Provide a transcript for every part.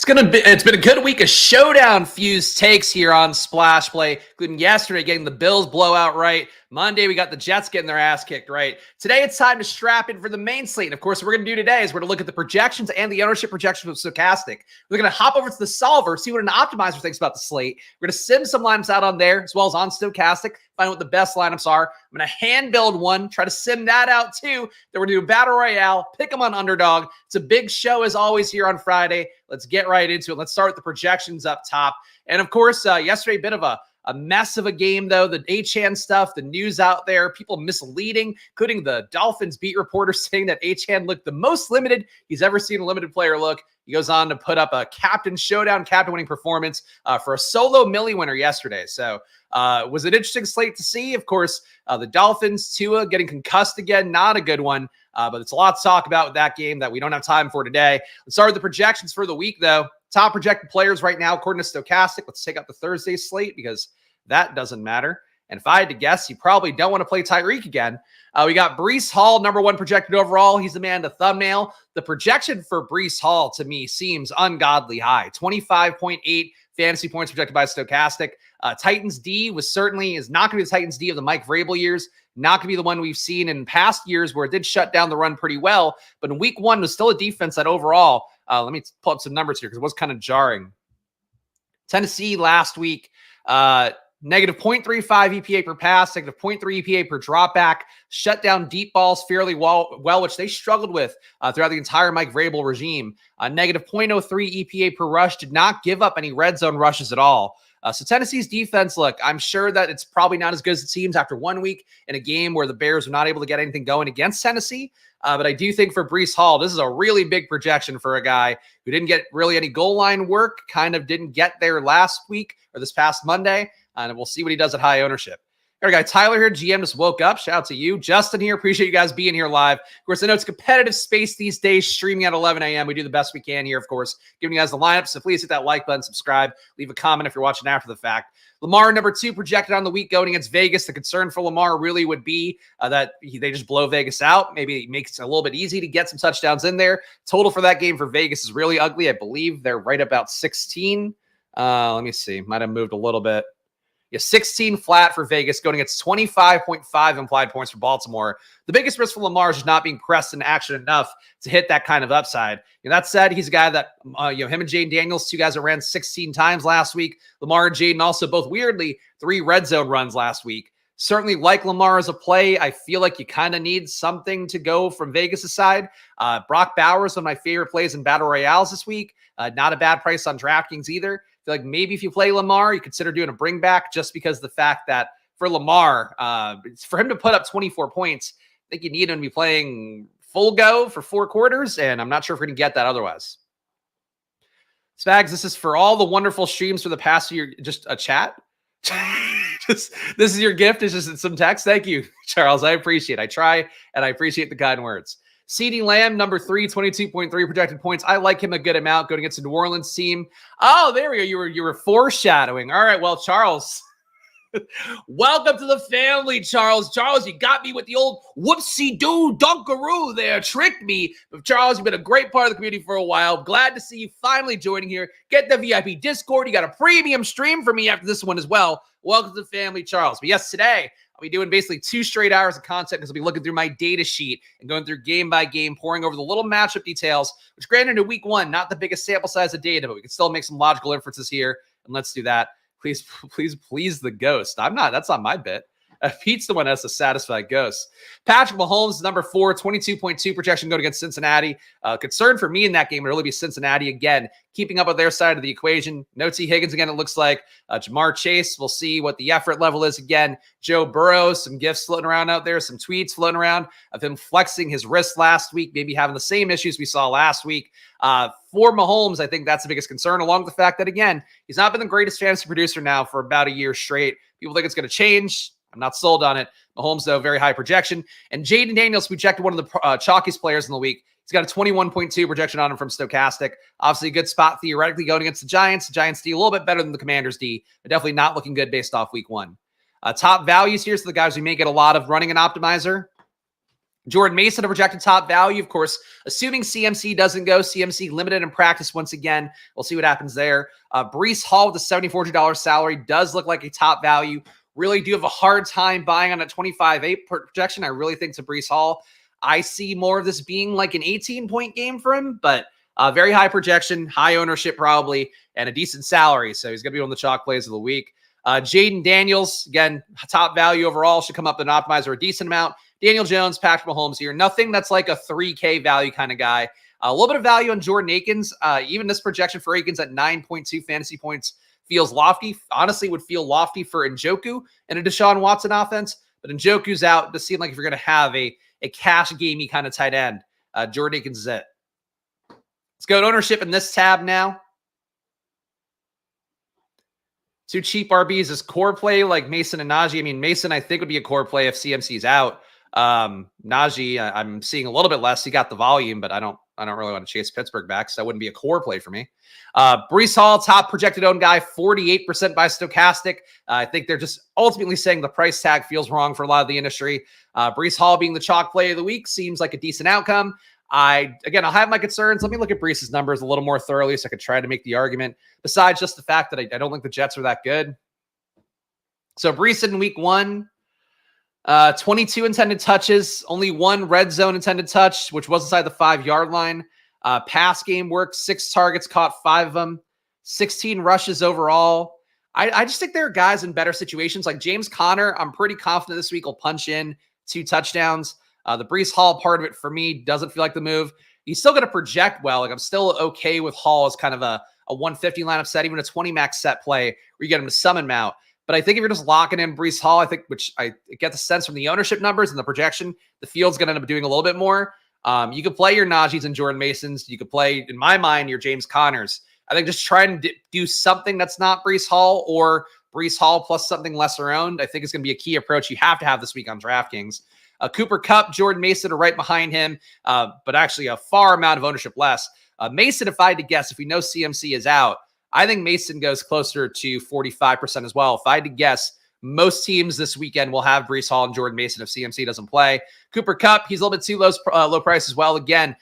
It's been a good week of showdown fused takes here on Splash Play, including yesterday getting the Bills blowout right. Monday, we got the Jets getting their ass kicked right. Today, it's time to strap in for the main slate. And of course, what we're going to do today is we're going to look at the projections and the ownership projections of Stochastic. We're going to hop over to the solver, see what an optimizer thinks about the slate. We're going to sim some lineups out on there, as well as on Stochastic, find out what the best lineups are. I'm going to hand build one, try to sim that out too. Then we're going to do a Battle Royale, pick them on Underdog. It's a big show as always here on Friday. Let's get right into it. Let's start with the projections up top. And of course, yesterday, a bit of a mess of a game, though. The Achane stuff, the news out there, people misleading, including the Dolphins beat reporter saying that Achane looked the most limited he's ever seen a limited player look. He goes on to put up a captain showdown, captain winning performance for a solo milli winner yesterday. So it was an interesting slate to see. Of course, the Dolphins, Tua getting concussed again, not a good one. But it's a lot to talk about with that game that we don't have time for today. Let's start with the projections for the week, though. Top projected players right now, according to Stochastic. Let's take out the Thursday slate because that doesn't matter. And if I had to guess, you probably don't want to play Tyreek again. We got Breece Hall, number one projected overall. He's the man to thumbnail. The projection for Breece Hall, to me, seems ungodly high. 25.8 fantasy points projected by Stochastic. Titans D is not going to be the Titans D of the Mike Vrabel years. Not going to be the one we've seen in past years where it did shut down the run pretty well. But in week one, was still a defense that overall, let me pull up some numbers here because it was kind of jarring. Tennessee last week, negative 0.35 EPA per pass, negative 0.3 EPA per drop back, shut down deep balls fairly well, which they struggled with throughout the entire Mike Vrabel regime. Negative 0.03 EPA per rush, did not give up any red zone rushes at all. So Tennessee's defense, look, I'm sure that it's probably not as good as it seems after 1 week in a game where the Bears were not able to get anything going against Tennessee. But I do think for Breece Hall, this is a really big projection for a guy who didn't get really any goal line work, kind of didn't get there last week or this past Monday. And we'll see what he does at high ownership. Our guy Tyler here, GM, just woke up. Shout out to you. Justin here. Appreciate you guys being here live. Of course, I know it's competitive space these days, streaming at 11 a.m. We do the best we can here, of course, giving you guys the lineup. So please hit that like button, subscribe, leave a comment if you're watching after the fact. Lamar, number 2, projected on the week going against Vegas. The concern for Lamar really would be that they just blow Vegas out. Maybe it makes it a little bit easy to get some touchdowns in there. Total for that game for Vegas is really ugly. I believe they're right about 16. Let me see. Might have moved a little bit. Yeah, 16 flat for Vegas, going against 25.5 implied points for Baltimore. The biggest risk for Lamar is just not being pressed in action enough to hit that kind of upside. That said, he's a guy that, him and Jaden Daniels, 2 guys that ran 16 times last week. Lamar and Jaden also both, weirdly, 3 red zone runs last week. Certainly like Lamar as a play. I feel like you kind of need something to go from Vegas' side. Brock Bowers, one of my favorite plays in Battle Royales this week. Not a bad price on DraftKings either. I feel like maybe if you play Lamar, you consider doing a bring back just because of the fact that for Lamar, for him to put up 24 points, I think you need him to be playing full go for 4 quarters, and I'm not sure if we're going to get that otherwise. Spags, this is for all the wonderful streams for the past year. Just a chat? This is your gift? It's just some text? Thank you, Charles. I appreciate it. I try, and I appreciate the kind words. CeeDee Lamb, number 3, 22.3 projected points. I like him a good amount going against the New Orleans team. Oh, there we go. You were foreshadowing. All right, well, Charles, welcome to the family, Charles. Charles, you got me with the old whoopsie-doo dunkaroo there. Tricked me. But Charles, you've been a great part of the community for a while. Glad to see you finally joining here. Get the VIP Discord. You got a premium stream for me after this one as well. Welcome to the family, Charles. But yes, today, I'll be doing basically 2 straight hours of content because I'll be looking through my data sheet and going through game by game, pouring over the little matchup details, which granted in week 1, not the biggest sample size of data, but we can still make some logical inferences here. And let's do that. Please, please the ghost. That's not my bit. Pete's the one that has to satisfy ghosts. Patrick Mahomes, number 4, 22.2 projection going against Cincinnati. Concern for me in that game would really be Cincinnati again, keeping up with their side of the equation. No T. Higgins again, it looks like. Jamar Chase, we'll see what the effort level is again. Joe Burrow, some gifts floating around out there, some tweets floating around of him flexing his wrist last week, maybe having the same issues we saw last week. For Mahomes, I think that's the biggest concern, along with the fact that, again, he's not been the greatest fantasy producer now for about a year straight. People think it's going to change. I'm not sold on it. Mahomes, though, very high projection. And Jaden Daniels, we checked one of the chalkiest players in the week. He's got a 21.2 projection on him from Stochastic. Obviously, a good spot theoretically going against the Giants. The Giants D a little bit better than the Commanders D, but definitely not looking good based off week 1. Top values here, so the guys we may get a lot of running an optimizer. Jordan Mason, a projected top value, of course, assuming CMC doesn't go. CMC limited in practice once again. We'll see what happens there. Breece Hall with a $7,400 salary does look like a top value. Really do have a hard time buying on a 25-8 projection. I really think to Breece Hall. I see more of this being like an 18-point game for him, but very high projection, high ownership probably, and a decent salary. So he's going to be one of the chalk plays of the week. Jaden Daniels, again, top value overall, should come up in an optimizer a decent amount. Daniel Jones, Patrick Mahomes here. Nothing that's like a 3K value kind of guy. A little bit of value on Jordan Akins. Even this projection for Akins at 9.2 fantasy points feels lofty. Honestly, would feel lofty for Njoku and a Deshaun Watson offense. But Njoku's out. It does seem like if you're going to have a cash gamey kind of tight end, Jordan Akins is it. Let's go to ownership in this tab now. Two cheap RBs is core play like Mason and Najee. I mean, Mason, I think, would be a core play if CMC's out. Najee, I'm seeing a little bit less. He got the volume, but I don't really want to chase Pittsburgh back, so that wouldn't be a core play for me. Breece Hall, top projected owned guy, 48% by Stochastic. I think they're just ultimately saying the price tag feels wrong for a lot of the industry. Breece Hall being the chalk play of the week seems like a decent outcome. I'll have my concerns. Let me look at Breece's numbers a little more thoroughly so I could try to make the argument, besides just the fact that I don't think the Jets are that good. So Breece in week 1, 22 intended touches, only 1 red zone intended touch, which was inside the 5-yard line. Pass game work, 6 targets, caught 5 of them, 16 rushes overall. I just think there are guys in better situations like James Conner. I'm pretty confident this week will punch in 2 touchdowns. The Breece Hall part of it for me doesn't feel like the move. He's still going to project well. Like I'm still okay with Hall as kind of a 150 lineup set, even a 20 max set play where you get him to summon him out. But I think if you're just locking in Breece Hall, I think, which I get the sense from the ownership numbers and the projection, the field's going to end up doing a little bit more. You could play your Najees and Jordan Masons. You could play, in my mind, your James Connors. I think just try and do something that's not Breece Hall or Breece Hall plus something lesser owned. I think it's going to be a key approach you have to have this week on DraftKings. Cooper Kupp, Jordan Mason are right behind him, but actually a far amount of ownership less. Mason, if I had to guess, if we know CMC is out, I think Mason goes closer to 45% as well. If I had to guess, most teams this weekend will have Breece Hall and Jordan Mason if CMC doesn't play. Cooper Kupp, he's a little bit too low price as well. Again,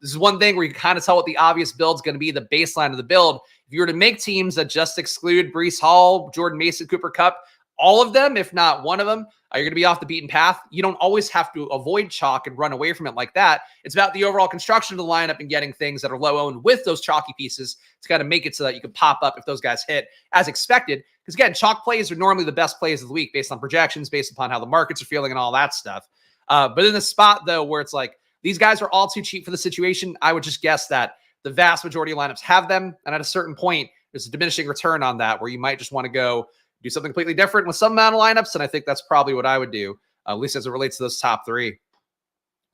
this is one thing where you can kind of tell what the obvious build is going to be, the baseline of the build. If you were to make teams that just exclude Breece Hall, Jordan Mason, Cooper Kupp, all of them, if not one of them, you're going to be off the beaten path. You don't always have to avoid chalk and run away from it like that. It's about the overall construction of the lineup and getting things that are low owned with those chalky pieces to kind of make it so that you can pop up if those guys hit as expected. Because again, chalk plays are normally the best plays of the week based on projections, based upon how the markets are feeling and all that stuff. But in the spot though, where it's like these guys are all too cheap for the situation, I would just guess that the vast majority of lineups have them. And at a certain point, there's a diminishing return on that where you might just want to go do something completely different with some amount of lineups, and I think that's probably what I would do, at least as it relates to those top 3.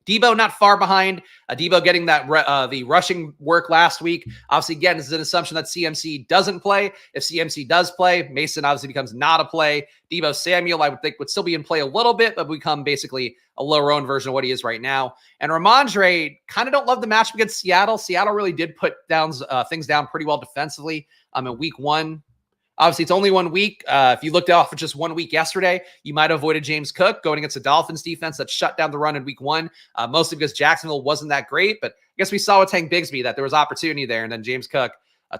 Debo not far behind. Debo getting that the rushing work last week. Obviously, again, this is an assumption that CMC doesn't play. If CMC does play, Mason obviously becomes not a play. Debo Samuel, I would think, would still be in play a little bit, but become basically a lower-owned version of what he is right now. And Ramondre, kind of don't love the matchup against Seattle. Seattle really did put things down pretty well defensively in week 1. Obviously, it's only 1 week. If you looked off of just 1 week yesterday, you might have avoided James Cook going against the Dolphins defense that shut down the run in week 1, mostly because Jacksonville wasn't that great. But I guess we saw with Tank Bigsby that there was opportunity there, and then James Cook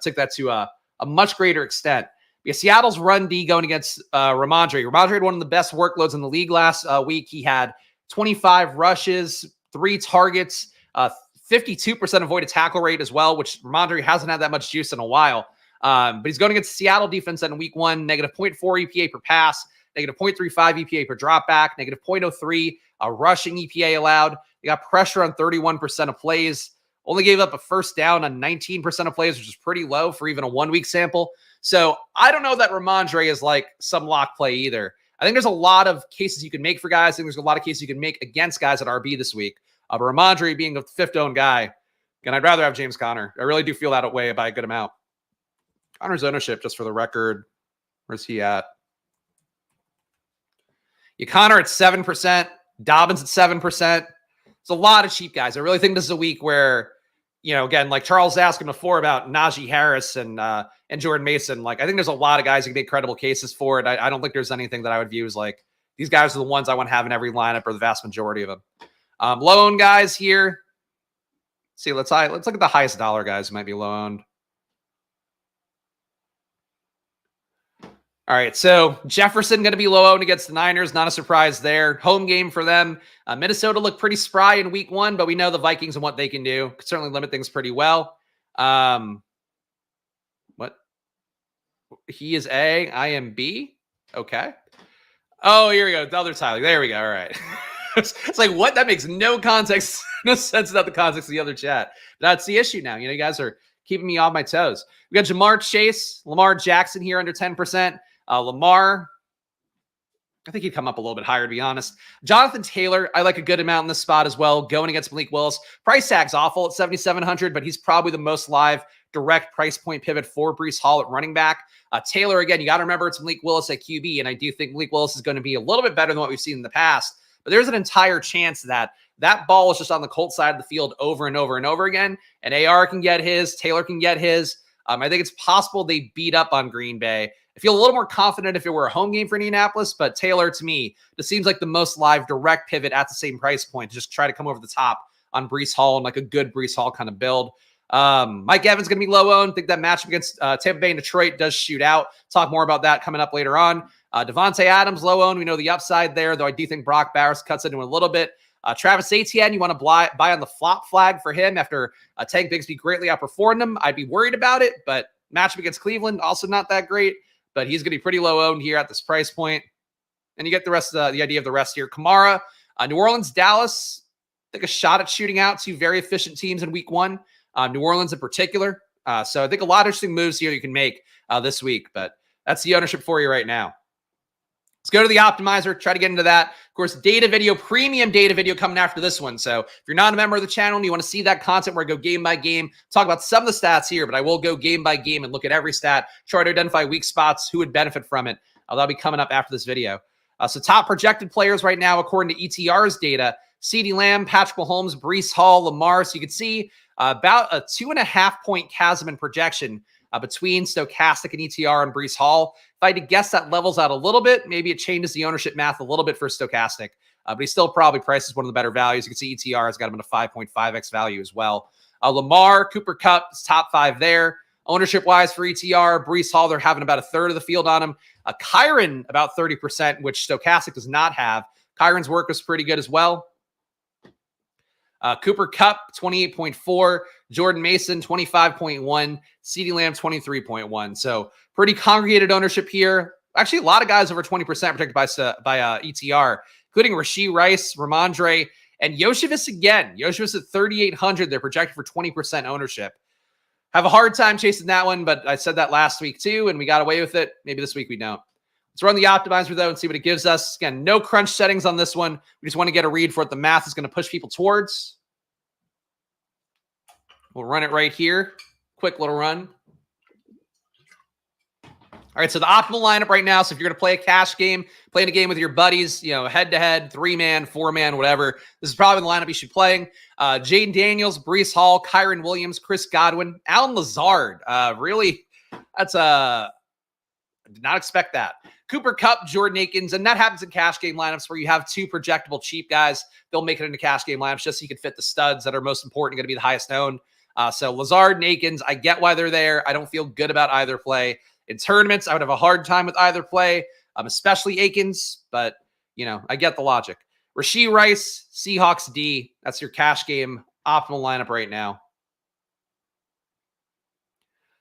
took that to a much greater extent. Because Seattle's run D going against Ramondre. Ramondre had one of the best workloads in the league last week. He had 25 rushes, 3 targets, 52% avoided tackle rate as well, which Ramondre hasn't had that much juice in a while. But he's going against Seattle defense in week 1, negative 0.4 EPA per pass, negative 0.35 EPA per drop back, negative 0.03 rushing EPA allowed. They got pressure on 31% of plays, only gave up a first down on 19% of plays, which is pretty low for even a 1-week sample. So I don't know that Ramondre is like some lock play either. I think there's a lot of cases you can make for guys. I think there's a lot of cases you can make against guys at RB this week. But Ramondre being the 5th owned guy, and I'd rather have James Conner. I really do feel that way by a good amount. Connor's ownership, just for the record, where's he at? Connor at 7%, Dobbins at 7%. It's a lot of cheap guys. I really think this is a week where, again, like Charles asked him before about Najee Harris and Jordan Mason. Like, I think there's a lot of guys who can make credible cases for it. I don't think there's anything that I would view as like, these guys are the ones I want to have in every lineup or the vast majority of them. Low owned guys here. See, let's look at the highest dollar guys who might be low owned. All right, so Jefferson going to be low owned against the Niners. Not a surprise there. Home game for them. Minnesota looked pretty spry in week 1, but we know the Vikings and what they can do. Could certainly limit things pretty well. What? He is A, I am B. Okay. Oh, here we go. The other Tyler. There we go. All right. It's like, what? That makes no context, no sense without the context of the other chat. That's the issue now. You guys are keeping me off my toes. We got Jamar Chase, Lamar Jackson here under 10%. Lamar, I think he'd come up a little bit higher, to be honest. Jonathan Taylor, I like a good amount in this spot as well, going against Malik Willis. Price tag's awful at $7,700, but he's probably the most live direct price point pivot for Breece Hall at running back. Taylor, again, you got to remember it's Malik Willis at QB, and I do think Malik Willis is going to be a little bit better than what we've seen in the past. But there's an entire chance that that ball is just on the Colts side of the field over and over and over again, and AR can get his, Taylor can get his. I think it's possible they beat up on Green Bay. I feel a little more confident if it were a home game for Indianapolis, but Taylor, to me, just seems like the most live direct pivot at the same price point to just try to come over the top on Breece Hall and like a good Breece Hall kind of build. Mike Evans going to be low owned. I think that matchup against Tampa Bay and Detroit does shoot out. Talk more about that coming up later on. Devontae Adams, low owned. We know the upside there, though I do think Brock Bowers cuts into a little bit. Travis Etienne, you want to buy on the flop flag for him after Tank Bigsby greatly outperformed him. I'd be worried about it, but matchup against Cleveland, also not that great. But he's going to be pretty low owned here at this price point. And you get the rest of the idea of the rest here. Kamara, New Orleans, Dallas, I think a shot at shooting out two very efficient teams in week 1. New Orleans in particular. So I think a lot of interesting moves here you can make this week. But that's the ownership for you right now. Let's go to the optimizer, try to get into that. Of course, data video, premium data video coming after this one. So if you're not a member of the channel and you want to see that content where I go game by game, talk about some of the stats here, but I will go game by game and look at every stat, try to identify weak spots, who would benefit from it. That'll be coming up after this video. So top projected players right now, according to ETR's data, CeeDee Lamb, Patrick Mahomes, Breece Hall, Lamar. So you can see about a 2.5 point chasm in projection between Stochastic and ETR and Breece Hall. If I had to guess, that levels out a little bit. Maybe it changes the ownership math a little bit for Stochastic, but he still probably prices one of the better values. You can see ETR has got him at a 5.5x value as well. Lamar, Cooper Kupp is top 5 there. Ownership-wise for ETR, Breece Hall, they're having about a third of the field on him. Kyron, about 30%, which Stochastic does not have. Kyron's work was pretty good as well. Cooper Kupp, 28.4. Jordan Mason, 25.1. CeeDee Lamb, 23.1. So pretty congregated ownership here. Actually, a lot of guys over 20% protected by ETR, including Rashee Rice, Ramondre, and Yoshivas again. Yoshivas at 3,800. They're projected for 20% ownership. Have a hard time chasing that one, but I said that last week too, and we got away with it. Maybe this week we don't. Let's run the optimizer, though, and see what it gives us. Again, no crunch settings on this one. We just want to get a read for what the math is going to push people towards. We'll run it right here. Quick little run. All right, so the optimal lineup right now, so if you're going to play a cash game, playing a game with your buddies, head-to-head, 3-man, 4-man, whatever, this is probably the lineup you should be playing. Jaden Daniels, Breece Hall, Kyron Williams, Chris Godwin, Alan Lazard. Really, that's I did not expect that. Cooper Kupp, Jordan Akins, and that happens in cash game lineups where you have two projectable cheap guys. They'll make it into cash game lineups just so you can fit the studs that are most important, going to be the highest owned. So Lazard and Akins, I get why they're there. I don't feel good about either play. In tournaments, I would have a hard time with either play, especially Akins, but, I get the logic. Rashee Rice, Seahawks D, that's your cash game optimal lineup right now.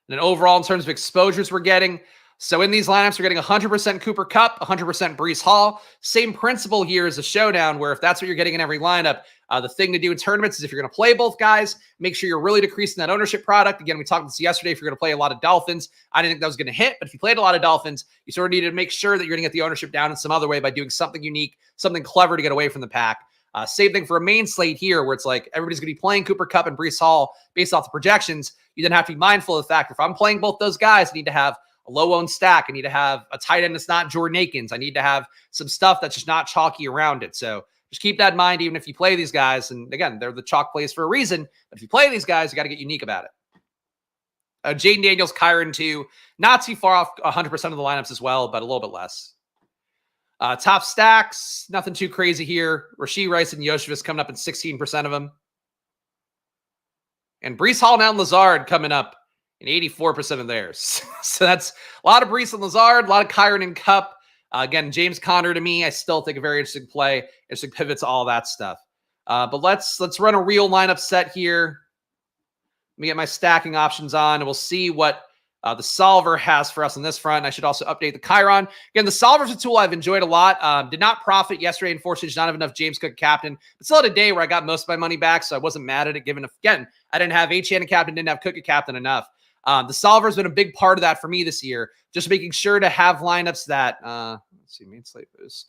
And then overall, in terms of exposures we're getting, so in these lineups, we're getting 100% Cooper Kupp, 100% Breece Hall. Same principle here as a showdown, where if that's what you're getting in every lineup, the thing to do in tournaments is if you're going to play both guys, make sure you're really decreasing that ownership product. Again, we talked about this yesterday. If you're going to play a lot of Dolphins, I didn't think that was going to hit, but if you played a lot of Dolphins, you sort of need to make sure that you're going to get the ownership down in some other way by doing something unique, something clever to get away from the pack. Same thing for a main slate here, where it's like everybody's going to be playing Cooper Kupp and Breece Hall based off the projections. You then have to be mindful of the fact if I'm playing both those guys, I need to have a low-owned stack. I need to have a tight end that's not Jordan Akins. I need to have some stuff that's just not chalky around it. So just keep that in mind, even if you play these guys. And again, they're the chalk plays for a reason. But if you play these guys, you got to get unique about it. Jaden Daniels, Kyron too. Not too far off 100% of the lineups as well, but a little bit less. Top stacks, nothing too crazy here. Rashee Rice and Yoshevich coming up in 16% of them. And Breece Hall and Lazard coming up in 84% of theirs. So that's a lot of Breece and Lazard, a lot of Kyron and Cup. Again, James Conner to me, I still think a very interesting play, interesting pivots, all that stuff. But let's run a real lineup set here. Let me get my stacking options on, and we'll see what the solver has for us on this front. I should also update the Chiron. Again, the solver is a tool I've enjoyed a lot. Did not profit yesterday. Unfortunately, did not have enough James Cook captain. But still had a day where I got most of my money back, so I wasn't mad at it. Given, again, I didn't have Achane a captain, didn't have Cook a captain enough. The solver has been a big part of that for me this year. Just making sure to have lineups that, let's see, main slate boost.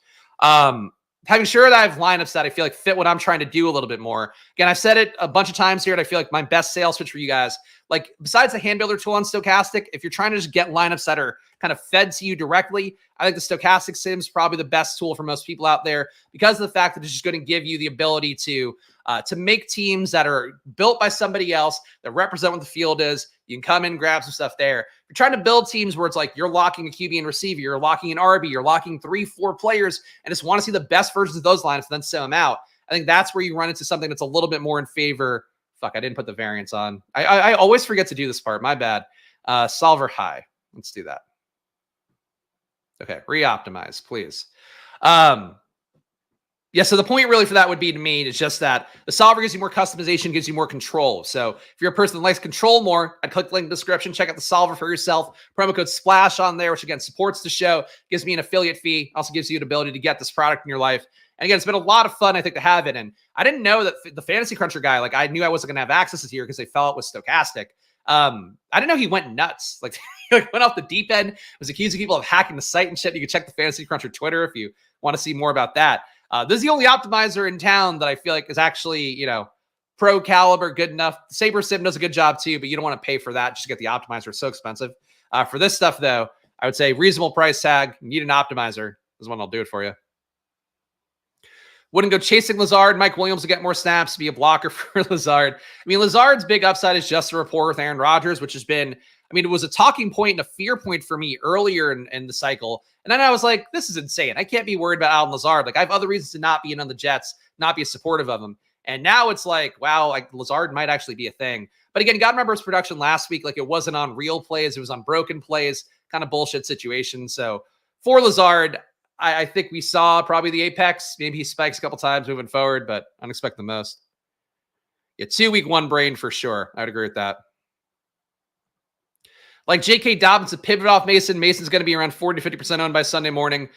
Having sure that I have lineups that I feel like fit what I'm trying to do a little bit more. Again, I've said it a bunch of times here, and I feel like my best sales pitch for you guys, like besides the hand builder tool on Stochastic, if you're trying to just get lineups that are kind of fed to you directly, I think the Stochastic Sim is probably the best tool for most people out there because of the fact that it's just going to give you the ability to make teams that are built by somebody else that represent what the field is. You can come in, grab some stuff there. If you're trying to build teams where it's like you're locking a QB and receiver, you're locking an RB, you're locking 3-4 players, and just want to see the best versions of those lineups and then sim them out. I think that's where you run into something that's a little bit more in favor. Fuck, I didn't put the variants on. I always forget to do this part. My bad. Solver high. Let's do that. Okay, re-optimize, please. Yeah, so the point really for that would be to me is just that the solver gives you more customization, gives you more control. So if you're a person that likes control more, I'd click the link in the description, check out the solver for yourself. Promo code SPLASH on there, which again supports the show, gives me an affiliate fee, also gives you the ability to get this product in your life. And again, it's been a lot of fun, I think, to have it. And I didn't know that the Fantasy Cruncher guy, like I knew I wasn't going to have access this year because they fell out with Stochastic. I didn't know he went nuts. Like he went off the deep end, was accusing people of hacking the site and shit. You can check the Fantasy Cruncher Twitter if you want to see more about that. This is the only optimizer in town that I feel like is actually, pro caliber, good enough. Saber Sim does a good job too, but you don't want to pay for that just to get the optimizer. It's so expensive. For this stuff though, I would say reasonable price tag, need an optimizer. This is one I'll do it for you. Wouldn't go chasing Lazard. Mike Williams will get more snaps, be a blocker for Lazard. I mean, Lazard's big upside is just a rapport with Aaron Rodgers, which has been, it was a talking point and a fear point for me earlier in the cycle. And then I was like, this is insane. I can't be worried about Allen Lazard. Like I have other reasons to not be in on the Jets, not be supportive of him. And now it's like, wow, like Lazard might actually be a thing. But again, you got to remember his production last week. Like it wasn't on real plays. It was on broken plays, kind of bullshit situation. So for Lazard, I think we saw probably the apex. Maybe he spikes a couple times moving forward, but I don't expect the most. Yeah, 2 week one brain for sure. I would agree with that. Like J.K. Dobbins to pivot off Mason. Mason's going to be around 40 to 50% owned by Sunday morning.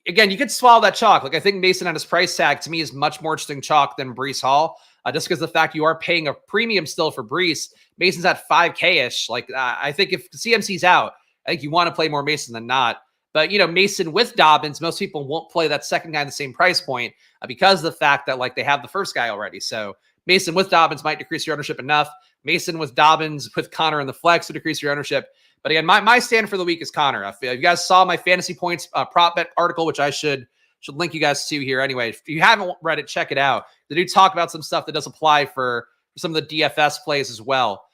Again, you could swallow that chalk. Like I think Mason on his price tag to me is much more interesting chalk than Breece Hall. Just because of the fact you are paying a premium still for Breece. Mason's at 5K-ish. Like I think if CMC's out, I think you want to play more Mason than not. But, Mason with Dobbins, most people won't play that second guy at the same price point because of the fact that, like, they have the first guy already. So Mason with Dobbins might decrease your ownership enough. Mason with Dobbins with Connor in the flex would decrease your ownership. But again, my stand for the week is Connor. If you guys saw my fantasy points prop bet article, which I should link you guys to here anyway. If you haven't read it, check it out. They do talk about some stuff that does apply for some of the DFS plays as well.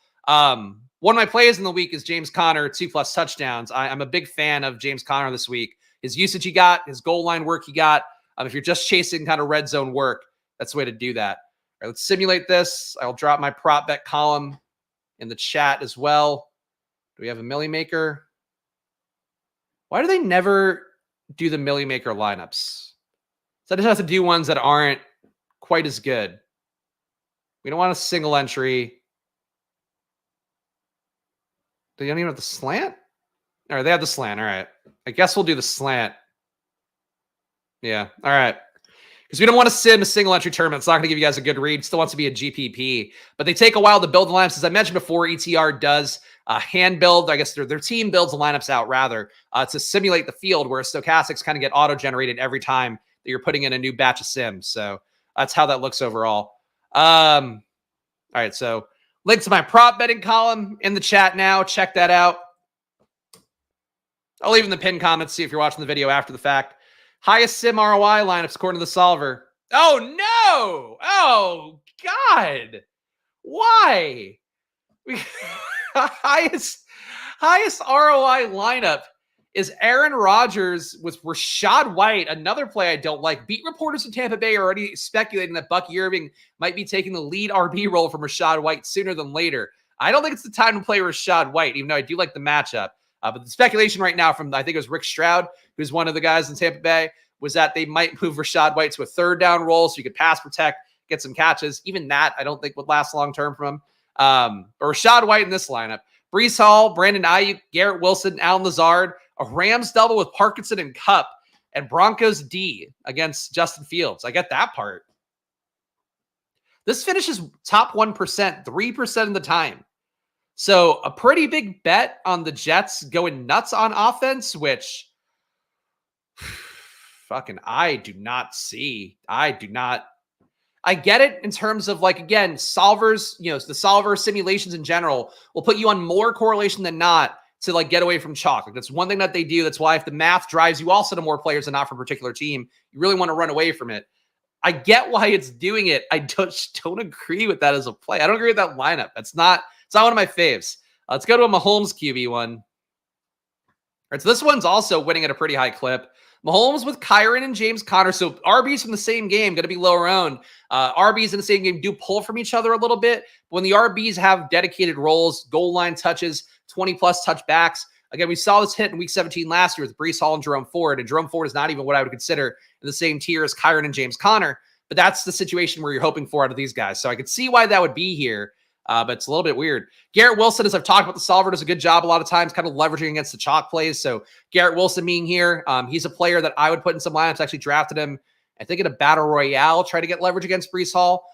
One of my plays in the week is James Conner, 2+ touchdowns. I'm a big fan of James Conner this week. His usage he got, his goal line work he got. If you're just chasing kind of red zone work, that's the way to do that. All right, let's simulate this. I'll drop my prop bet column in the chat as well. Do we have a Millie Maker? Why do they never do the Millie Maker lineups? So I just have to do ones that aren't quite as good. We don't want a single entry. They don't even have the slant? All right, they have the slant. All right. I guess we'll do the slant. Yeah. All right. Because we don't want to sim a single entry tournament. It's not going to give you guys a good read. Still wants to be a GPP. But they take a while to build the lineups. As I mentioned before, ETR does hand build. I guess their team builds the lineups out rather to simulate the field, where stochastics kind of get auto-generated every time that you're putting in a new batch of sims. So that's how that looks overall. All right. So link to my prop betting column in the chat now. Check that out. I'll leave in the pinned comments, see if you're watching the video after the fact. Highest sim ROI lineups according to the solver. Oh, no. Oh, God. Why? Highest ROI lineup is Aaron Rodgers with Rachaad White, another play I don't like. Beat reporters in Tampa Bay are already speculating that Bucky Irving might be taking the lead RB role from Rachaad White sooner than later. I don't think it's the time to play Rachaad White, even though I do like the matchup. But the speculation right now from, I think it was Rick Stroud, who's one of the guys in Tampa Bay, was that they might move Rachaad White to a third down role so you could pass protect, get some catches. Even that, I don't think would last long term from him. But Rachaad White in this lineup. Breece Hall, Brandon Ayuk, Garrett Wilson, Allen Lazard, a Rams double with Parkinson and Kupp, and Broncos D against Justin Fields. I get that part. This finishes top 1%, 3% of the time. So a pretty big bet on the Jets going nuts on offense, which fucking I do not see. I get it in terms of, like, again, solvers, the solver simulations in general will put you on more correlation than not to, like, get away from chalk. Like, that's one thing that they do. That's why if the math drives you also to more players and not from a particular team, you really want to run away from it. I get why it's doing it. I don't agree with that as a play. I don't agree with that lineup. It's not one of my faves. Let's go to a Mahomes QB one. All right, so this one's also winning at a pretty high clip. Mahomes with Kyron and James Conner. So RBs from the same game, going to be lower owned. RBs in the same game do pull from each other a little bit. But when the RBs have dedicated roles, goal line touches, 20-plus touchbacks. Again, we saw this hit in Week 17 last year with Breece Hall and Jerome Ford. And Jerome Ford is not even what I would consider in the same tier as Kyron and James Conner. But that's the situation where you're hoping for out of these guys. So I could see why that would be here. But it's a little bit weird. Garrett Wilson, as I've talked about, the solver does a good job a lot of times kind of leveraging against the chalk plays. So Garrett Wilson being here, he's a player that I would put in some lineups. I actually drafted him, I think, in a battle royale, try to get leverage against Breece Hall.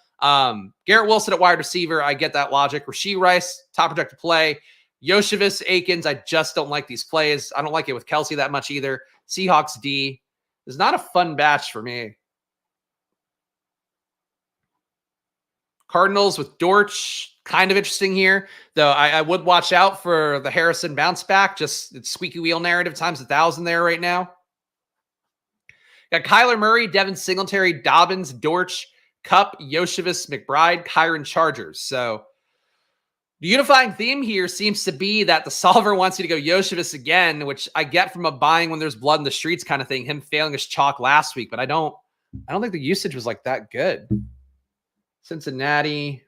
Garrett Wilson at wide receiver, I get that logic. Rashee Rice, top projected play. Yoshivas, Akins, I just don't like these plays. I don't like it with Kelsey that much either. Seahawks D is not a fun batch for me. Cardinals with Dortch, kind of interesting here, though I would watch out for the Harrison bounce back. Just it's squeaky wheel narrative times 1,000 there right now. Got Kyler Murray, Devin Singletary, Dobbins, Dortch, Kupp, Yoshivas, McBride, Kyron, Chargers. So the unifying theme here seems to be that the solver wants you to go Yoshivas again, which I get from a buying when there's blood in the streets kind of thing, him failing his chalk last week, but I don't think the usage was like that good. Cincinnati.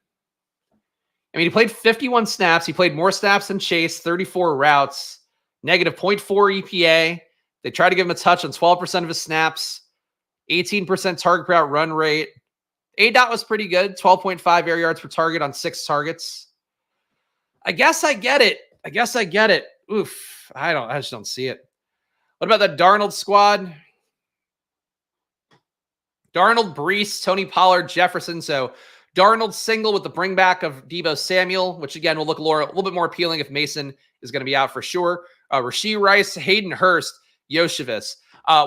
I mean, he played 51 snaps. He played more snaps than Chase, 34 routes, negative 0.4 EPA. They tried to give him a touch on 12% of his snaps, 18% target per route run rate. ADOT was pretty good, 12.5 air yards per target on 6 targets. I guess I get it. Oof. I just don't see it. What about the Darnold squad? Darnold, Breece, Tony Pollard, Jefferson. So Darnold single with the bring back of Deebo Samuel, which again will look a little bit more appealing if Mason is going to be out for sure. Rashee Rice, Hayden Hurst, Yoshivas.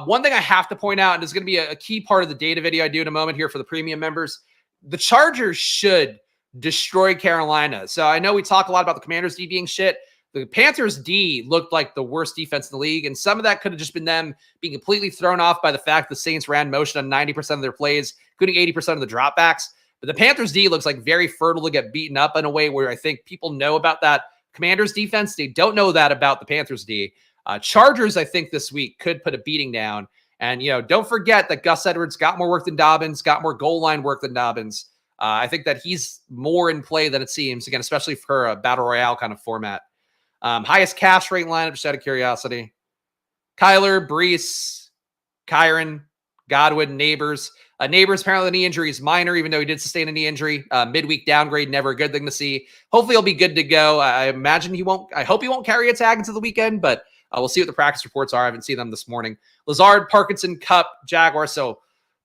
One thing I have to point out, and it's going to be a key part of the data video I do in a moment here for the premium members, the Chargers should destroy Carolina. So I know we talk a lot about the Commanders D being shit. The Panthers D looked like the worst defense in the league, and some of that could have just been them being completely thrown off by the fact the Saints ran motion on 90% of their plays, including 80% of the dropbacks. But the Panthers D looks like very fertile to get beaten up in a way where I think people know about that Commanders defense. They don't know that about the Panthers D. Chargers, I think this week could put a beating down. And, don't forget that Gus Edwards got more work than Dobbins, got more goal line work than Dobbins. I think that he's more in play than it seems, again, especially for a battle royale kind of format. Highest cash rate lineup, just out of curiosity. Kyler, Breece, Kyron, Godwin, Neighbors. Neighbors, apparently the knee injury is minor, even though he did sustain a knee injury. Midweek downgrade, never a good thing to see. Hopefully he'll be good to go. I imagine I hope he won't carry a tag into the weekend, but we'll see what the practice reports are. I haven't seen them this morning. Lazard, Parkinson, Kupp, Jaguar. So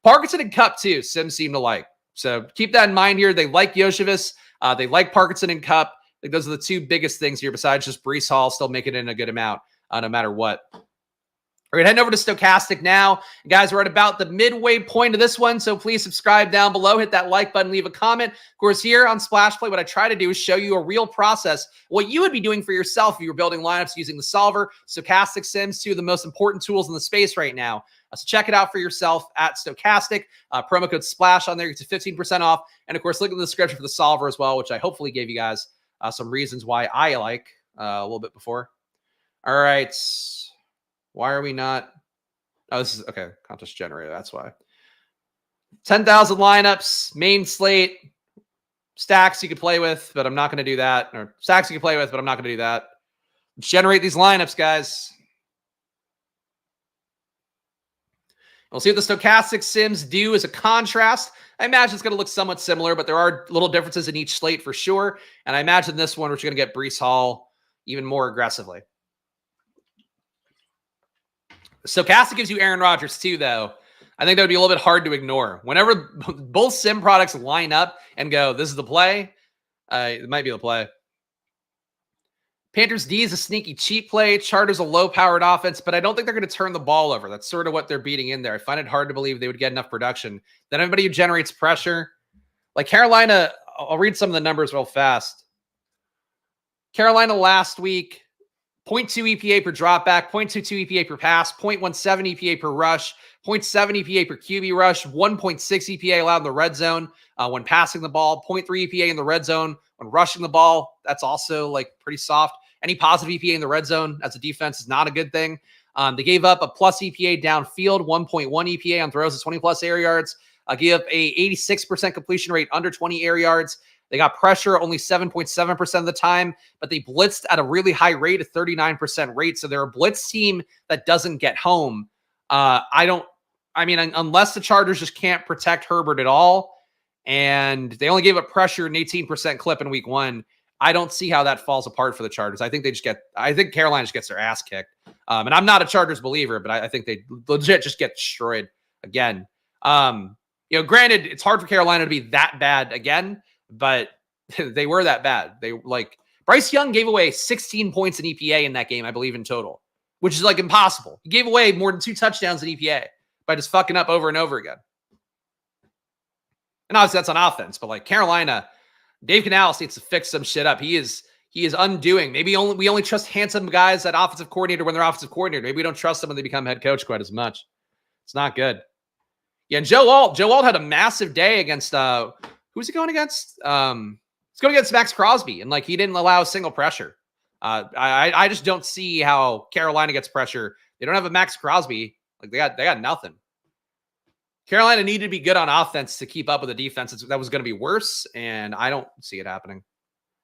Parkinson and Kupp too, Sims seem to like. So keep that in mind here. They like Yoshivas. They like Parkinson and Kupp. I think those are the two biggest things here besides just Breece Hall still making it in a good amount no matter what. All right, heading over to Stochastic now. Guys, we're at about the midway point of this one, so please subscribe down below. Hit that like button, leave a comment. Of course, here on Splash Play, what I try to do is show you a real process, what you would be doing for yourself if you were building lineups using the solver. Stochastic Sims, two of the most important tools in the space right now. So check it out for yourself at Stochastic. Promo code SPLASH on there gets you 15% off. And, of course, look at the description for the solver as well, which I hopefully gave you guys some reasons why I like a little bit before. All right. Why are we not? Oh, this is okay. Contest generator. That's why. 10,000 lineups, main slate, stacks you could play with, but I'm not going to do that. Or stacks you can play with, but I'm not going to do that. Let's generate these lineups, guys. We'll see what the stochastic sims do as a contrast. I imagine it's going to look somewhat similar, but there are little differences in each slate for sure. And I imagine this one, we're going to get Breece Hall even more aggressively. Stochastic gives you Aaron Rodgers too, though. I think that would be a little bit hard to ignore. Whenever both sim products line up and go, this is the play, it might be the play. Panthers D is a sneaky cheap play. Chargers a low-powered offense, but I don't think they're going to turn the ball over. That's sort of what they're beating in there. I find it hard to believe they would get enough production. Then everybody who generates pressure, like Carolina, I'll read some of the numbers real fast. Carolina last week, 0.2 EPA per dropback, 0.22 EPA per pass, 0.17 EPA per rush, 0.7 EPA per QB rush, 1.6 EPA allowed in the red zone when passing the ball, 0.3 EPA in the red zone when rushing the ball. That's also like pretty soft. Any positive EPA in the red zone as a defense is not a good thing. They gave up a plus EPA downfield, 1.1 EPA on throws at 20-plus air yards. Gave up a 86% completion rate under 20 air yards. They got pressure only 7.7% of the time, but they blitzed at a really high rate, a 39% rate. So they're a blitz team that doesn't get home. Unless the Chargers just can't protect Herbert at all, and they only gave up pressure an 18% clip in week 1, I don't see how that falls apart for the Chargers. I think Carolina just gets their ass kicked. And I'm not a Chargers believer, but I think they legit just get destroyed again. Granted, it's hard for Carolina to be that bad again, but they were that bad. Bryce Young gave away 16 points in EPA in that game, I believe, in total, which is like impossible. He gave away more than 2 touchdowns in EPA by just fucking up over and over again. And obviously that's on offense, but like Carolina, Dave Canales needs to fix some shit up. He is undoing. Maybe we only trust handsome guys at offensive coordinator when they're offensive coordinator. Maybe we don't trust them when they become head coach quite as much. It's not good. Yeah, and Joe Walt had a massive day against who's he going against? He's going against Max Crosby, and like he didn't allow a single pressure. I just don't see how Carolina gets pressure. They don't have a Max Crosby. Like they got nothing. Carolina needed to be good on offense to keep up with the defense that was going to be worse, and I don't see it happening.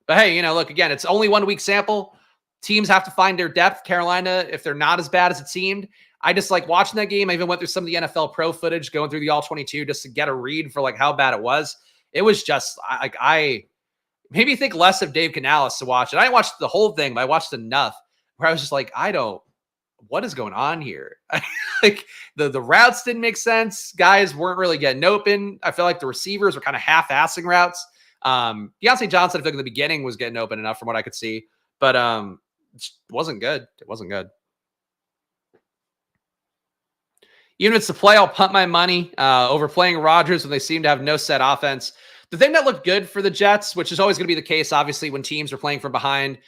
But hey, look, again, it's only 1 week sample. Teams have to find their depth. Carolina, if they're not as bad as it seemed, I just like watching that game. I even went through some of the NFL Pro footage, going through the All-22 just to get a read for like how bad it was. It was just I made me think less of Dave Canales to watch it. I didn't watch the whole thing, but I watched enough where I was just like, what is going on here? Like the routes didn't make sense. Guys weren't really getting open. I feel like the receivers were kind of half-assing routes. Deontay Johnson, I think in the beginning was getting open enough from what I could see, but it wasn't good. It wasn't good. Even if it's the play, I'll punt my money over playing Rodgers when they seem to have no set offense. The thing that looked good for the Jets, which is always going to be the case, obviously, when teams are playing from behind,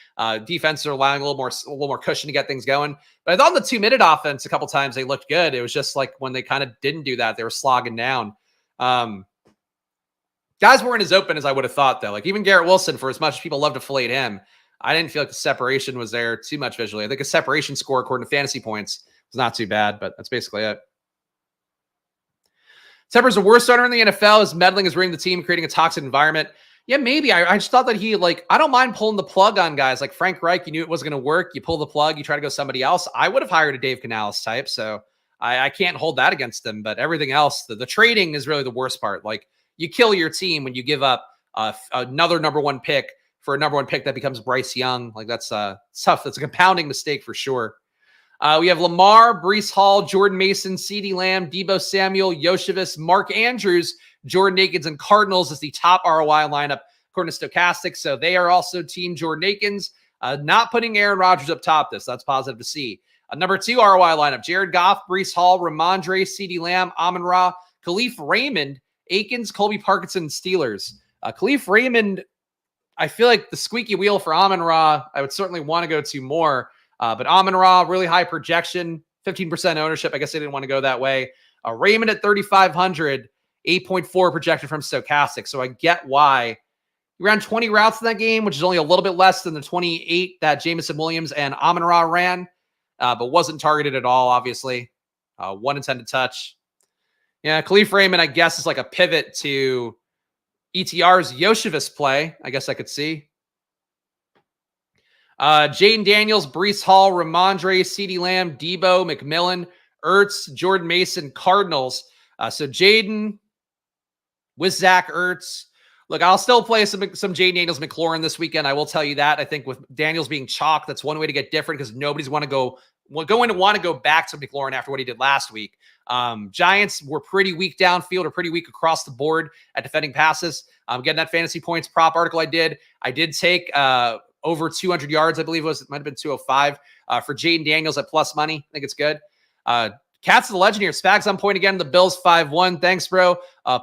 defenses are allowing a little more cushion to get things going. But I thought on the 2-minute offense, a couple times they looked good. It was just like when they kind of didn't do that, they were slogging down. Guys weren't as open as I would have thought, though. Like even Garrett Wilson, for as much as people love to flate him, I didn't feel like the separation was there too much visually. I think a separation score according to fantasy points was not too bad, but that's basically it. Tepper's the worst owner in the NFL. His meddling is ruining the team, creating a toxic environment. Yeah, maybe. I just thought that I don't mind pulling the plug on guys like Frank Reich. You knew it wasn't going to work. You pull the plug, you try to go somebody else. I would have hired a Dave Canales type, so I can't hold that against them. But everything else, the trading is really the worst part. Like you kill your team when you give up another number 1 pick for a number 1 pick that becomes Bryce Young. Like that's tough. That's a compounding mistake for sure. We have Lamar, Breece Hall, Jordan Mason, CeeDee Lamb, Deebo Samuel, Yoshivas, Mark Andrews, Jordan Akins, and Cardinals as the top ROI lineup according to Stochastic. So they are also team Jordan Akins, not putting Aaron Rodgers up top. That's positive to see. Number 2 ROI lineup, Jared Goff, Breece Hall, Ramondre, CeeDee Lamb, Amon-Ra, Khalif Raymond, Akins, Colby Parkinson, Steelers. Khalif Raymond, I feel like the squeaky wheel for Amon-Ra, I would certainly want to go to more. But Amon-Ra, really high projection, 15% ownership. I guess they didn't want to go that way. Raymond at 3,500, 8.4 projected from Stochastic. So I get why. He ran 20 routes in that game, which is only a little bit less than the 28 that Jamison Williams and Amon-Ra ran. but wasn't targeted at all, obviously. One intended touch. Yeah, Khalif Raymond, I guess, is like a pivot to ETR's Yoshivas play. I guess I could see. Jaden Daniels, Breece Hall, Ramondre, CeeDee Lamb, Debo, McMillan, Ertz, Jordan Mason, Cardinals. So Jaden with Zach Ertz. Look, I'll still play some Jaden Daniels McLaurin this weekend. I will tell you that. I think with Daniels being chalk, that's one way to get different because nobody's going to go back to McLaurin after what he did last week. Giants were pretty weak downfield or pretty weak across the board at defending passes. Getting that fantasy points prop article I did take over 200 yards, I believe it might have been 205 for Jaden Daniels at plus money. I think it's good. Cats of the legend here. Spags on point again. The Bills 5-1. Thanks, bro.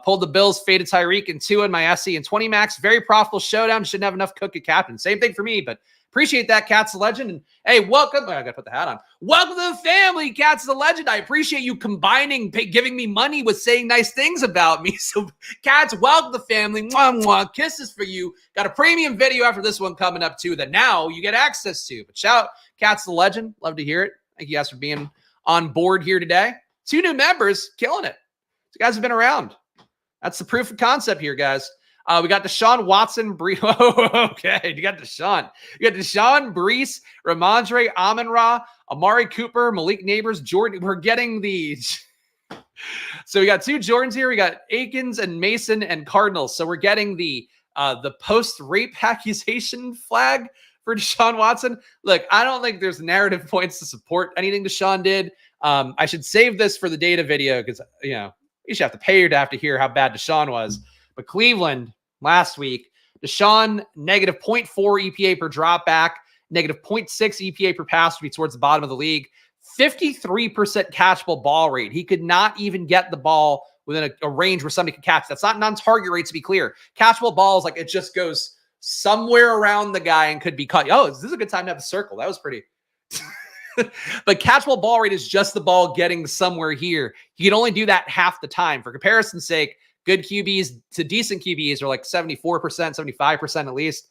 Pulled the Bills, faded Tyreek and 2 in my SC and 20 max. Very profitable showdown. Shouldn't have enough cook at captain. Same thing for me, but appreciate that, Cats of the legend. And hey, welcome. I got to put the hat on. Welcome to the family, Cats of the legend. I appreciate you combining, giving me money with saying nice things about me. So, Cats, welcome to the family. Mwah, mwah. Kisses for you. Got a premium video after this one coming up, too, that now you get access to. But shout out, Cats of the legend. Love to hear it. Thank you guys for being on board here today. 2 new members, killing it. You guys have been around. That's the proof of concept here, guys. We got Deshaun Watson, okay, you got Deshaun. You got Deshaun, Breece, Ramondre, Amon-Ra, Amari Cooper, Malik Neighbors, Jordan. We're getting these. So we got 2 Jordans here. We got Akins and Mason and Cardinals. So we're getting the post-rape accusation flag for Deshaun Watson. Look, I don't think there's narrative points to support anything Deshaun did. I should save this for the data video because, you should have to pay to have to hear how bad Deshaun was. But Cleveland last week, Deshaun negative 0.4 EPA per drop back, negative 0.6 EPA per pass would be towards the bottom of the league, 53% catchable ball rate. He could not even get the ball within a range where somebody could catch. That's not non-target rate, to be clear. Catchable balls, like it just goes somewhere around the guy and could be caught. Oh, this is a good time to have a circle. That was pretty. But catchable ball rate is just the ball getting somewhere here. He can only do that half the time. For comparison's sake, good QBs to decent QBs are like 74%, 75% at least.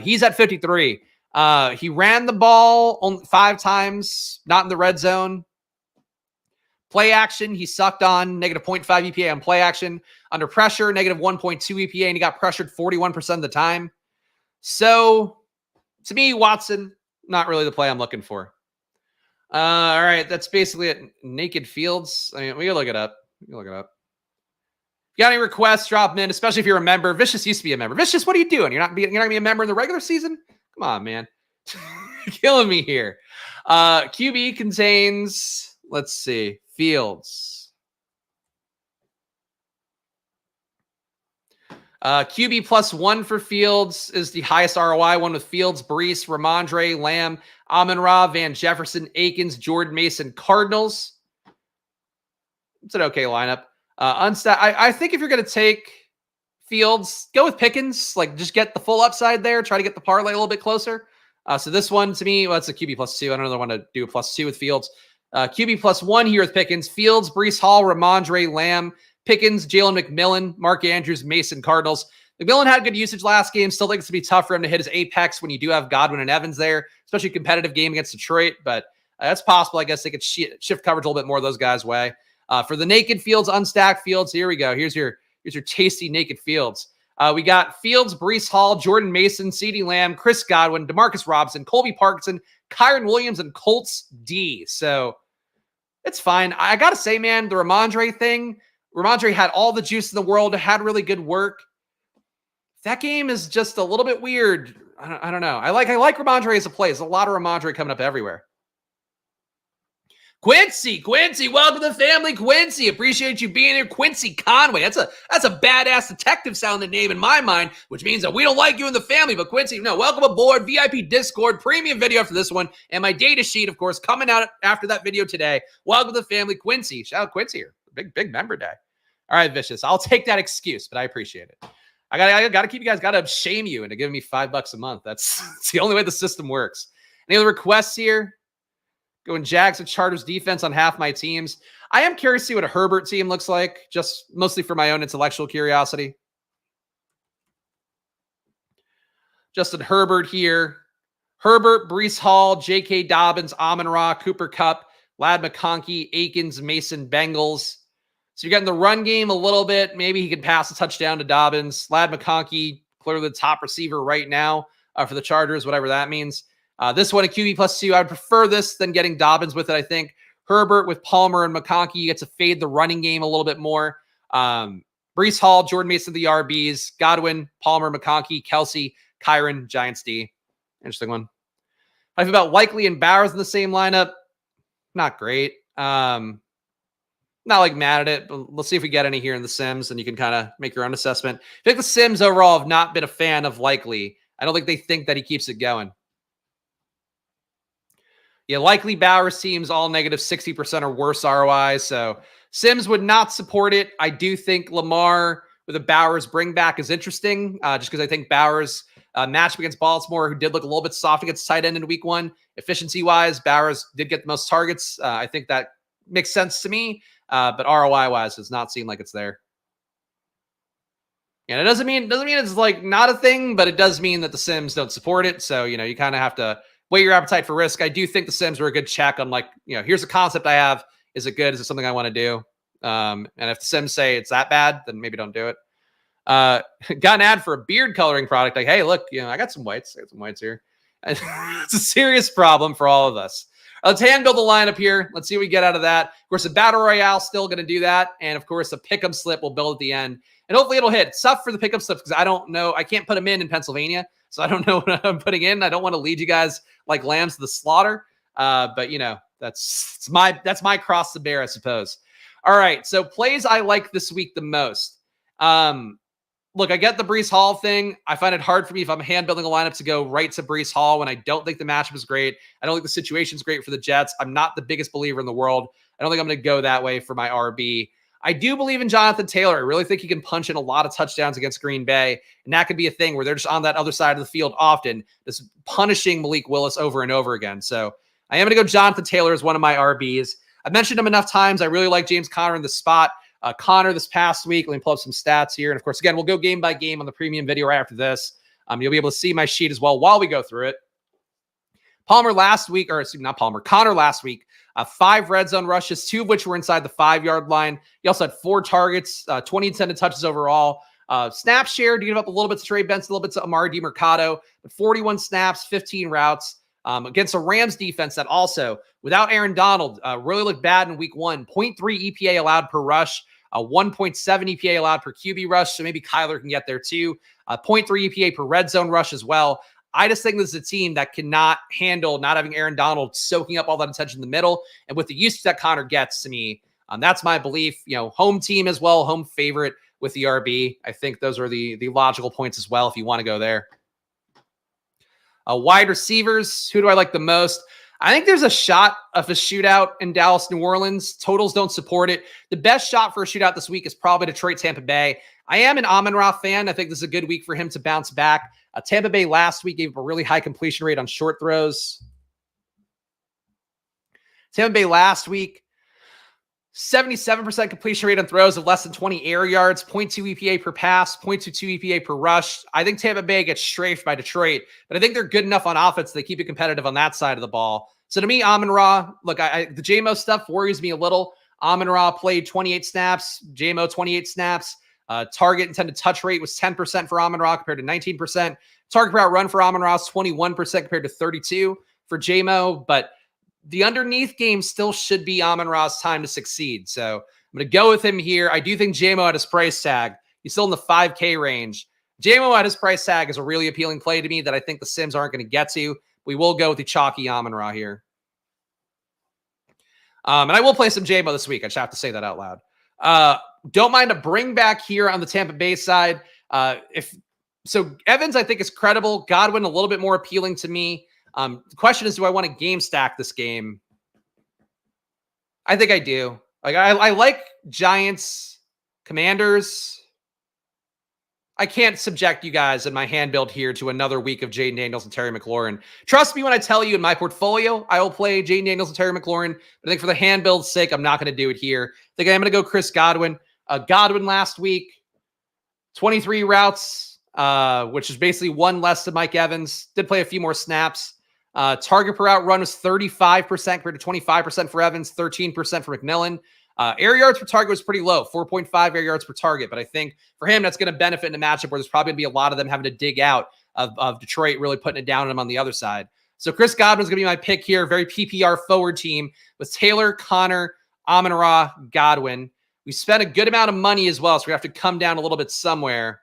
He's at 53. He ran the ball only 5 times, not in the red zone. Play action, he sucked on negative 0.5 EPA on play action. Under pressure, negative 1.2 EPA, and he got pressured 41% of the time. So, to me, Watson, not really the play I'm looking for. All right, that's basically it. Naked Fields. I mean, we can look it up. If you got any requests, drop them in, especially if you're a member. Vicious used to be a member. Vicious, what are you doing? You're not going to be a member in the regular season? Come on, man. Killing me here. QB contains, let's see, Fields. QB +1 for Fields is the highest ROI one with Fields, Breece, Ramondre, Lamb, Amon-Ra, Van Jefferson, Akins, Jordan Mason, Cardinals. It's an okay lineup. I think if you're going to take Fields, go with Pickens. Like, just get the full upside there. Try to get the parlay a little bit closer. So this one, to me, well, it's a QB +2. I don't really want to do a +2 with Fields. QB +1 here with Pickens. Fields, Breece Hall, Ramondre, Lamb, Pickens, Jalen McMillan, Mark Andrews, Mason, Cardinals. McMillan had good usage last game. Still think it's going to be tough for him to hit his apex when you do have Godwin and Evans there, especially a competitive game against Detroit. But that's possible. I guess they could shift coverage a little bit more those guys' way. For the naked Fields, unstacked Fields, here we go. Here's your tasty naked Fields. We got Fields, Breece Hall, Jordan Mason, CeeDee Lamb, Chris Godwin, Demarcus Robinson, Colby Parkinson, Kyron Williams, and Colts D. So it's fine. I got to say, man, the Ramondre thing, Ramondre had all the juice in the world, had really good work. That game is just a little bit weird. I don't know. I like Ramondre as a play. There's a lot of Ramondre coming up everywhere. Quincy, welcome to the family, Quincy. Appreciate you being here. Quincy Conway. That's a badass detective sounding name in my mind, which means that we don't like you in the family. But Quincy, no, welcome aboard. VIP Discord, premium video after this one, and my data sheet, of course, coming out after that video today. Welcome to the family, Quincy. Shout out Quincy here. Big member day. All right, Vicious. I'll take that excuse, but I appreciate it. I gotta keep you guys, gotta shame you into giving me $5 a month. That's the only way the system works. Any other requests here? Going Jags with Chargers defense on half my teams. I am curious to see what a Herbert team looks like, just mostly for my own intellectual curiosity. Justin Herbert here. Herbert, Breece Hall, J.K. Dobbins, Amon-Ra, Cooper Kupp, Ladd McConkey, Akins, Mason, Bengals. So you're getting the run game a little bit. Maybe he could pass a touchdown to Dobbins. Ladd McConkey, clearly the top receiver right now for the Chargers, whatever that means. This one, a QB +2. I would prefer this than getting Dobbins with it, I think. Herbert with Palmer and McConkey, you get to fade the running game a little bit more. Breece Hall, Jordan Mason, the RBs. Godwin, Palmer, McConkey, Kelsey, Kyron, Giants D. Interesting one. I feel about Likely and Bowers in the same lineup. Not great. Not like mad at it, but let's see if we get any here in the Sims, and you can kind of make your own assessment. I think the Sims overall have not been a fan of Likely. I don't think they think that he keeps it going. Yeah, Likely Bowers teams all negative 60% or worse ROI, so Sims would not support it. I do think Lamar with a Bowers bring back is interesting, just because I think Bowers matchup against Baltimore, who did look a little bit soft against tight end in week 1. Efficiency-wise, Bowers did get the most targets. I think that makes sense to me, but ROI-wise, does not seem like it's there. And it doesn't mean it's like not a thing, but it does mean that the Sims don't support it. So, you kind of have to weigh your appetite for risk. I do think the Sims were a good check on here's a concept I have. Is it good? Is it something I want to do? And if the Sims say it's that bad, then maybe don't do it. Got an ad for a beard coloring product. Like, hey, look, I got some whites. I got some whites here. It's a serious problem for all of us. Let's handle the lineup here. Let's see what we get out of that. Of course, a Battle Royale still going to do that. And of course, a pick'em slip will build at the end. And hopefully it'll hit. It's tough for the pick'em slip because I don't know. I can't put them in Pennsylvania. So I don't know what I'm putting in. I don't want to lead you guys like lambs to the slaughter. But that's my cross to bear, I suppose. All right. So plays I like this week the most. Look, I get the Breece Hall thing. I find it hard for me if I'm hand building a lineup to go right to Breece Hall when I don't think the matchup is great. I don't think the situation's great for the Jets. I'm not the biggest believer in the world. I don't think I'm going to go that way for my RB. I do believe in Jonathan Taylor. I really think he can punch in a lot of touchdowns against Green Bay. And that could be a thing where they're just on that other side of the field often, just punishing Malik Willis over and over again. So I am going to go Jonathan Taylor as one of my RBs. I've mentioned him enough times. I really like James Conner in the spot. Connor this past week. Let me pull up some stats here. And of course, again, we'll go game by game on the premium video right after this. You'll be able to see my sheet as well while we go through it. Connor last week, 5 red zone rushes, 2 of which were inside the 5-yard line. He also had 4 targets, 20 intended touches overall. Snap share to give up a little bit to Trey Benson, a little bit to Amari DiMercado, but 41 snaps, 15 routes. Against a Rams defense that also, without Aaron Donald, really looked bad in week 1. 0.3 EPA allowed per rush, 1.7 EPA allowed per QB rush, so maybe Kyler can get there too. 0.3 EPA per red zone rush as well. I just think this is a team that cannot handle not having Aaron Donald soaking up all that attention in the middle. And with the usage that Connor gets to me, that's my belief. Home team as well, home favorite with the RB. I think those are the logical points as well if you want to go there. Wide receivers, who do I like the most? I think there's a shot of a shootout in Dallas, New Orleans. Totals don't support it. The best shot for a shootout this week is probably Detroit, Tampa Bay. I am an Amon-Ra fan. I think this is a good week for him to bounce back. Tampa Bay last week gave up a really high completion rate on short throws. Tampa Bay last week, 77% completion rate on throws of less than 20 air yards, 0.2 EPA per pass, 0.22 EPA per rush. I think Tampa Bay gets strafed by Detroit, but I think they're good enough on offense they keep it competitive on that side of the ball. So to me, Amon-Ra, look, the JMO stuff worries me a little. Amon-Ra played 28 snaps, JMO 28 snaps. Target intended touch rate was 10% for Amon-Ra compared to 19%. Target per out run for Amon-Ra is 21% compared to 32% for JMO, but the underneath game still should be Amon-Ra's time to succeed. So I'm going to go with him here. I do think JMO at his price tag, he's still in the 5K range. JMO at his price tag is a really appealing play to me that I think the Sims aren't going to get to. We will go with the chalky Amon-Ra here. And I will play some JMO this week. I just have to say that out loud. Don't mind a bring back here on the Tampa Bay side. So Evans, I think, is credible. Godwin, a little bit more appealing to me. The question is, do I want to game stack this game? I think I do. I like Giants, Commanders. I can't subject you guys in my hand build here to another week of Jaden Daniels and Terry McLaurin. Trust me when I tell you in my portfolio, I will play Jaden Daniels and Terry McLaurin. But I think for the hand build's sake, I'm not going to do it here. I think I'm going to go Chris Godwin. Godwin last week, 23 routes, which is basically 1 less than Mike Evans. Did play a few more snaps. Target per out run was 35% compared to 25% for Evans, 13% for McMillan. Air yards per target was pretty low, 4.5 air yards per target. But I think for him, that's going to benefit in a matchup where there's probably going to be a lot of them having to dig out of Detroit, really putting it down on him on the other side. So Chris Godwin's going to be my pick here. Very PPR forward team with Taylor, Connor, Amon-Ra, Godwin. We spent a good amount of money as well, so we have to come down a little bit somewhere.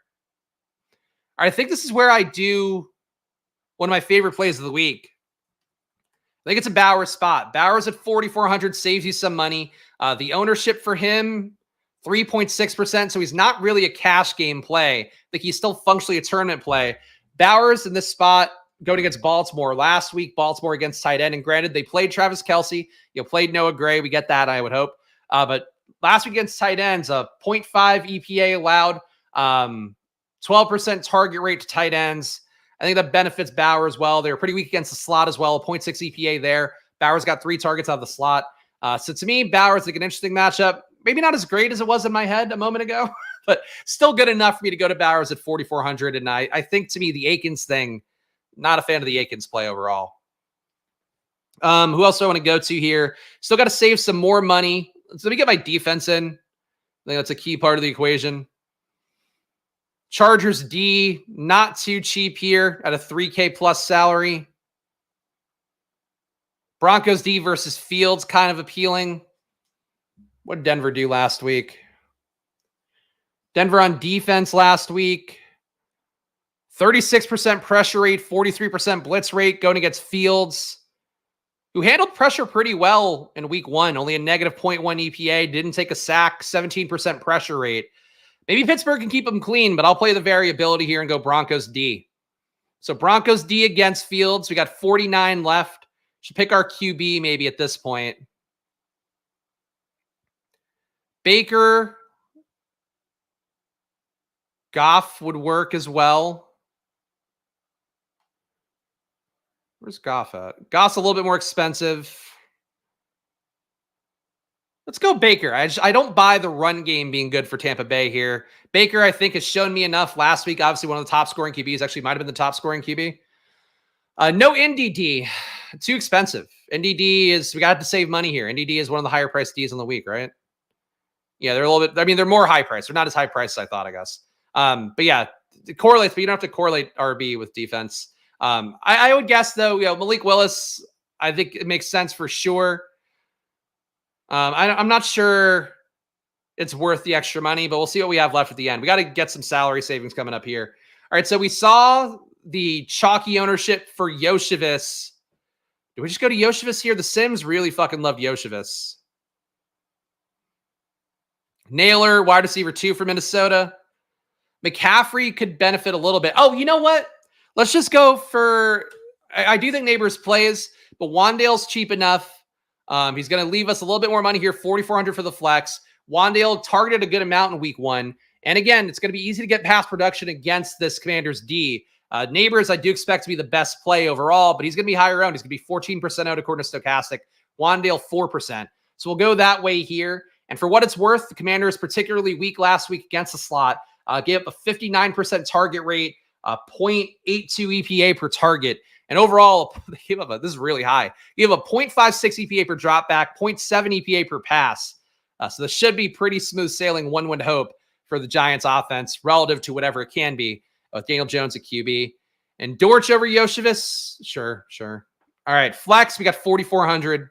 All right, I think this is where I do one of my favorite plays of the week. I think it's a Bowers spot. Bowers at 4,400 saves you some money. The ownership for him, 3.6%, so he's not really a cash game play. I think he's still functionally a tournament play. Bowers in this spot going against Baltimore. Last week, Baltimore against tight end. And granted, they played Travis Kelce. Played Noah Gray. We get that, I would hope. But last week against tight ends, a 0.5 EPA allowed, 12% target rate to tight ends. I think that benefits Bowers well. They were pretty weak against the slot as well, a 0.6 EPA there. Bowers got 3 targets out of the slot. So to me, Bowers is like an interesting matchup. Maybe not as great as it was in my head a moment ago, but still good enough for me to go to Bowers at 4,400. And I think to me, the Akins thing, not a fan of the Akins play overall. Who else do I want to go to here? Still got to save some more money. So let me get my defense in. I think that's a key part of the equation. Chargers D, not too cheap here at a 3K plus salary. Broncos D versus Fields, kind of appealing. What did Denver do last week? Denver on defense last week. 36% pressure rate, 43% blitz rate going against Fields, who handled pressure pretty well in week 1. Only a negative 0.1 EPA, didn't take a sack, 17% pressure rate. Maybe Pittsburgh can keep them clean, but I'll play the variability here and go Broncos D. So Broncos D against Fields. We got 49 left. Should pick our QB maybe at this point. Baker. Goff would work as well. Where's Goff at? Goff's a little bit more expensive. Let's go Baker. I don't buy the run game being good for Tampa Bay here. Baker, I think, has shown me enough last week. Obviously, one of the top scoring QBs. Actually, might have been the top scoring QB. No NDD. Too expensive. NDD is, we got to save money here. NDD is one of the higher priced Ds in the week, right? Yeah, they're a little bit, I mean, they're more high priced. They're not as high priced as I thought, I guess. But yeah, it correlates, but you don't have to correlate RB with defense. I would guess, though, Malik Willis, I think it makes sense for sure. I'm not sure it's worth the extra money, but we'll see what we have left at the end. We got to get some salary savings coming up here. All right, so we saw the chalky ownership for Yoshivas. Do we just go to Yoshivas here? The Sims really fucking loved Yoshivas. Naylor, wide receiver 2 for Minnesota. McCaffrey could benefit a little bit. Oh, you know what? Let's just go for, I do think Neighbors plays, but Wandale's cheap enough. He's going to leave us a little bit more money here, 4,400 for the flex. Wandale targeted a good amount in week 1. And again, it's going to be easy to get pass production against this Commanders D. Neighbors, I do expect to be the best play overall, but he's going to be higher owned. He's going to be 14% out according to Stochastic. Wandale, 4%. So we'll go that way here. And for what it's worth, the Commanders, particularly weak last week against the slot, gave up a 59% target rate, 0.82 EPA per target. And overall, they gave up this is really high. You have a 0.56 EPA per drop back, 0.7 EPA per pass. So this should be pretty smooth sailing, one would hope, for the Giants offense relative to whatever it can be with Daniel Jones at QB. And Dortch over Yoshivas? Sure. All right, flex, we got 4,400.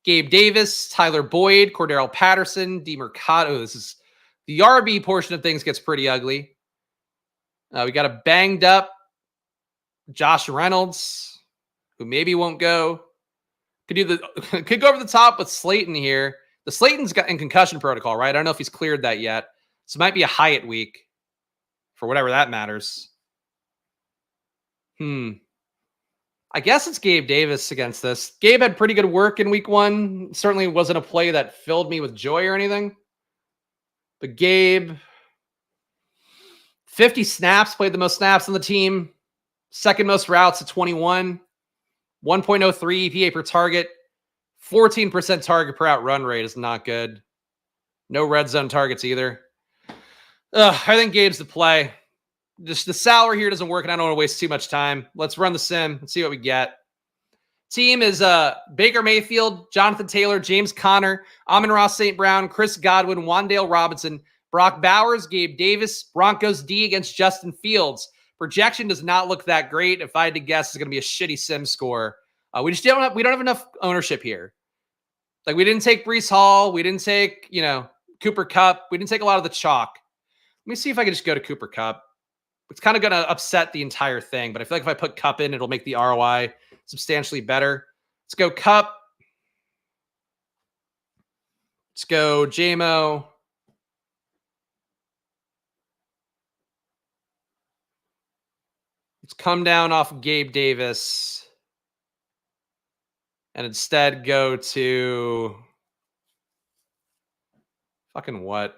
Gabe Davis, Tyler Boyd, Cordero Patterson, DeMercado. This is the RB portion of things gets pretty ugly. We got a banged up Josh Reynolds, who maybe won't go. Could go over the top with Slayton here. The Slayton's got in concussion protocol, right? I don't know if he's cleared that yet. So it might be a Hyatt week for whatever that matters. I guess it's Gabe Davis against this. Gabe had pretty good work in week 1. Certainly wasn't a play that filled me with joy or anything. But Gabe, 50 snaps, played the most snaps on the team. Second most routes at 21. 1.03 EPA per target. 14% target per out run rate is not good. No red zone targets either. I think Gabe's the play. Just the salary here doesn't work, and I don't want to waste too much time. Let's run the sim and see what we get. Team is Baker Mayfield, Jonathan Taylor, James Conner, Amon-Ra St. Brown, Chris Godwin, Wan'Dale Robinson, Brock Bowers, Gabe Davis, Broncos D against Justin Fields. Projection does not look that great. If I had to guess, it's going to be a shitty sim score. We don't have enough ownership here. Like, we didn't take Breece Hall. We didn't take, Cooper Kupp. We didn't take a lot of the chalk. Let me see if I can just go to Cooper Kupp. It's kind of going to upset the entire thing, but I feel like if I put Kupp in, it'll make the ROI substantially better. Let's go Kupp. Let's go JMO. Let's come down off of Gabe Davis and instead go to fucking what?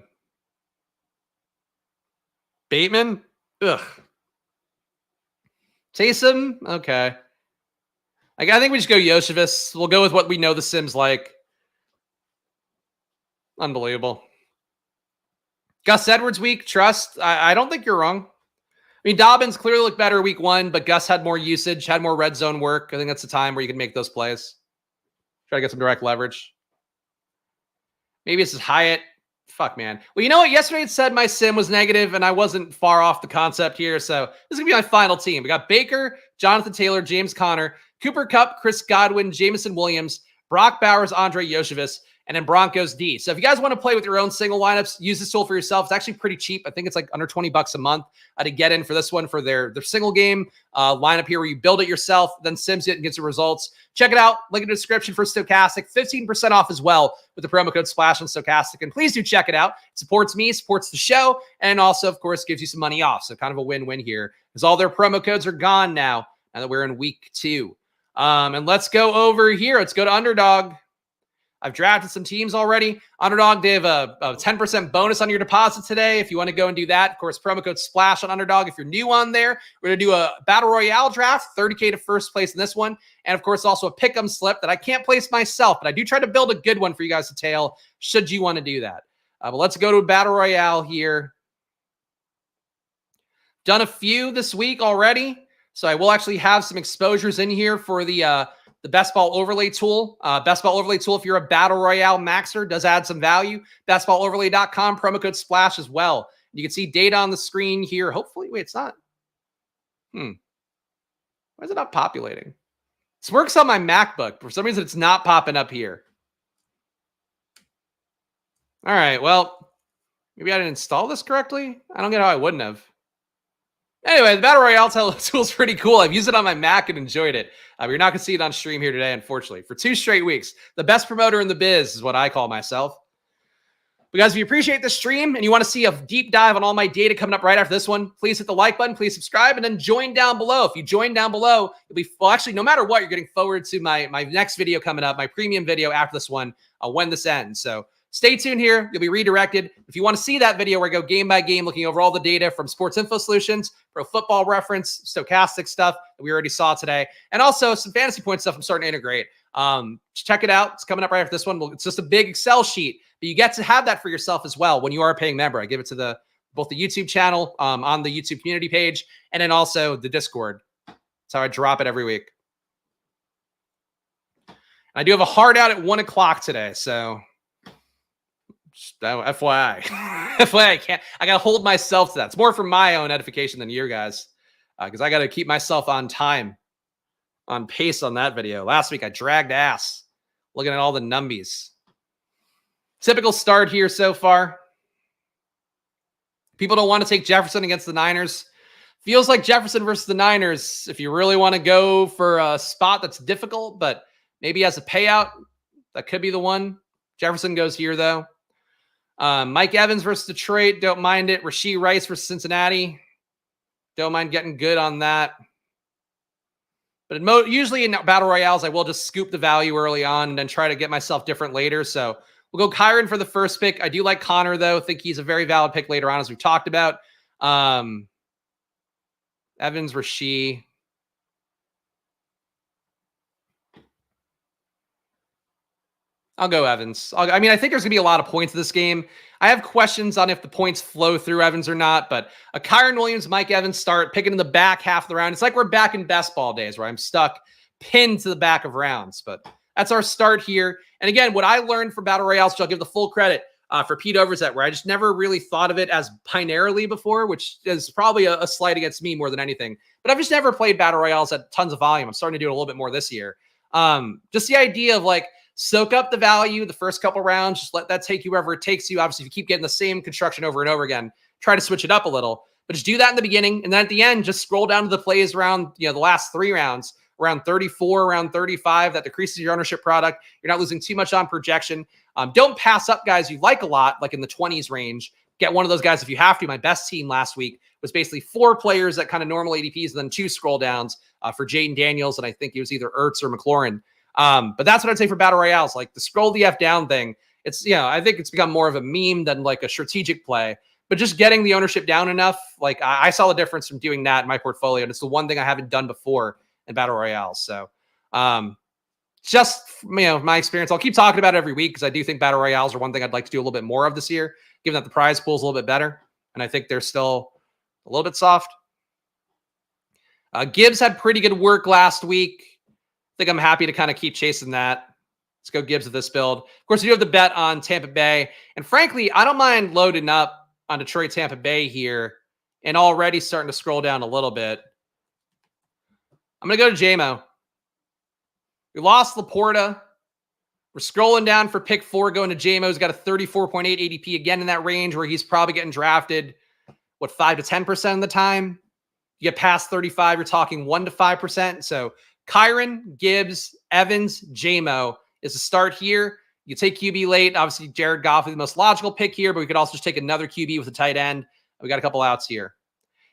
Bateman? Ugh. Taysom? Okay. I think we just go Yoshevich. We'll go with what we know the Sim's like. Unbelievable. Gus Edwards week, trust. I don't think you're wrong. I mean, Dobbins clearly looked better week 1, but Gus had more usage, had more red zone work. I think that's the time where you can make those plays. Try to get some direct leverage. Maybe it's Hyatt. Fuck, man. Well, you know what? Yesterday it said my sim was negative, and I wasn't far off the concept here. So this is going to be my final team. We got Baker, Jonathan Taylor, James Conner, Cooper Kupp, Chris Godwin, Jameson Williams, Brock Bowers, Andre Yoshevich, and then Broncos D. So if you guys want to play with your own single lineups, use this tool for yourself. It's actually pretty cheap. I think it's like under $20 a month to get in for this one for their single game lineup here where you build it yourself, then sims it and gets the results. Check it out. Link in the description for Stochastic. 15% off as well with the promo code SPLASH on Stochastic. And please do check it out. It supports me, supports the show, and also, of course, gives you some money off. So kind of a win-win here because all their promo codes are gone now that we're in week 2. And let's go over here. Let's go to Underdog. I've drafted some teams already. Underdog, they have a 10% bonus on your deposit today. If you want to go and do that, of course, promo code SPLASH on Underdog. If you're new on there, we're going to do a Battle Royale draft, 30K to first place in this one. And, of course, also a pick'em slip that I can't place myself, but I do try to build a good one for you guys to tail should you want to do that. But let's go to a Battle Royale here. Done a few this week already, so I will actually have some exposures in here for the Best Ball Overlay tool. Best Ball Overlay tool, if you're a Battle Royale maxer, does add some value. BestBallOverlay.com, promo code SPLASH as well. You can see data on the screen here. Hopefully, wait, it's not. Why is it not populating? This works on my MacBook. For some reason, it's not popping up here. All right, well, maybe I didn't install this correctly. I don't get how I wouldn't have. Anyway, the Battle Royale tool is pretty cool. I've used it on my Mac and enjoyed it. You're not going to see it on stream here today, unfortunately. For 2 straight weeks, the best promoter in the biz is what I call myself. But guys, if you appreciate this stream and you want to see a deep dive on all my data coming up right after this one, please hit the like button, please subscribe, and then join down below. If you join down below, you'll be, well, actually, no matter what, you're getting forward to my next video coming up, my premium video after this one, when this ends. So stay tuned here. You'll be redirected. If you want to see that video where I go game by game, looking over all the data from Sports Info Solutions, Pro Football Reference, Stochastic stuff that we already saw today, and also some fantasy point stuff I'm starting to integrate. Check it out. It's coming up right after this one. It's just a big Excel sheet, but you get to have that for yourself as well when you are a paying member. I give it to both the YouTube channel on the YouTube community page, and then also the Discord. That's how I drop it every week. I do have a hard out at 1 o'clock today, so FYI. FYI, I got to hold myself to that. It's more for my own edification than your guys, because I got to keep myself on time, on pace on that video. Last week, I dragged ass looking at all the numbies. Typical start here so far. People don't want to take Jefferson against the Niners. Feels like Jefferson versus the Niners, if you really want to go for a spot that's difficult, but maybe as a payout, that could be the one. Jefferson goes here, though. Mike Evans versus Detroit. Don't mind it. Rashee Rice versus Cincinnati. Don't mind getting good on that. But usually in Battle Royales, I will just scoop the value early on and then try to get myself different later. So we'll go Kyron for the first pick. I do like Connor, though. Think he's a very valid pick later on, as we've talked about. Evans, Rashee. I'll go Evans. I mean, I think there's going to be a lot of points in this game. I have questions on if the points flow through Evans or not, but a Kyren Williams, Mike Evans start picking in the back half of the round. It's like we're back in best ball days where I'm stuck pinned to the back of rounds, but that's our start here. And again, what I learned from Battle Royales, which I'll give the full credit for Pete Overzet, where I just never really thought of it as binarily before, which is probably a slight against me more than anything. But I've just never played Battle Royales at tons of volume. I'm starting to do it a little bit more this year. Just the idea of like, soak up the value the first couple rounds, just let that take you wherever it takes you. Obviously, if you keep getting the same construction over and over again, try to switch it up a little, but just do that in the beginning. And then at the end, just scroll down to the plays around, the last 3 rounds, around 34, around 35, that decreases your ownership product. You're not losing too much on projection. Don't pass up guys you like a lot, like in the 20s range. Get one of those guys if you have to. My best team last week was basically 4 players at kind of normal ADPs and then 2 scroll downs for Jaden Daniels. And I think it was either Ertz or McLaurin. But that's what I'd say for Battle Royales, like the scroll the F down thing. It's, I think it's become more of a meme than like a strategic play, but just getting the ownership down enough. Like I saw the difference from doing that in my portfolio. And it's the one thing I haven't done before in Battle Royales. So, just, my experience, I'll keep talking about it every week because I do think Battle Royales are one thing I'd like to do a little bit more of this year, given that the prize pool is a little bit better. And I think they're still a little bit soft. Gibbs had pretty good work last week. I think I'm happy to kind of keep chasing that. Let's go Gibbs with this build. Of course, we do have the bet on Tampa Bay. And frankly, I don't mind loading up on Detroit Tampa Bay here and already starting to scroll down a little bit. I'm going to go to JMO. We lost Laporta. We're scrolling down for pick 4, going to JMO. He's got a 34.8 ADP again in that range where he's probably getting drafted, 5 to 10% of the time. You get past 35, you're talking 1 to 5%. So Kyren, Gibbs, Evans, JMO is the start here. You take QB late. Obviously, Jared Goff is the most logical pick here, but we could also just take another QB with a tight end. We got a couple outs here.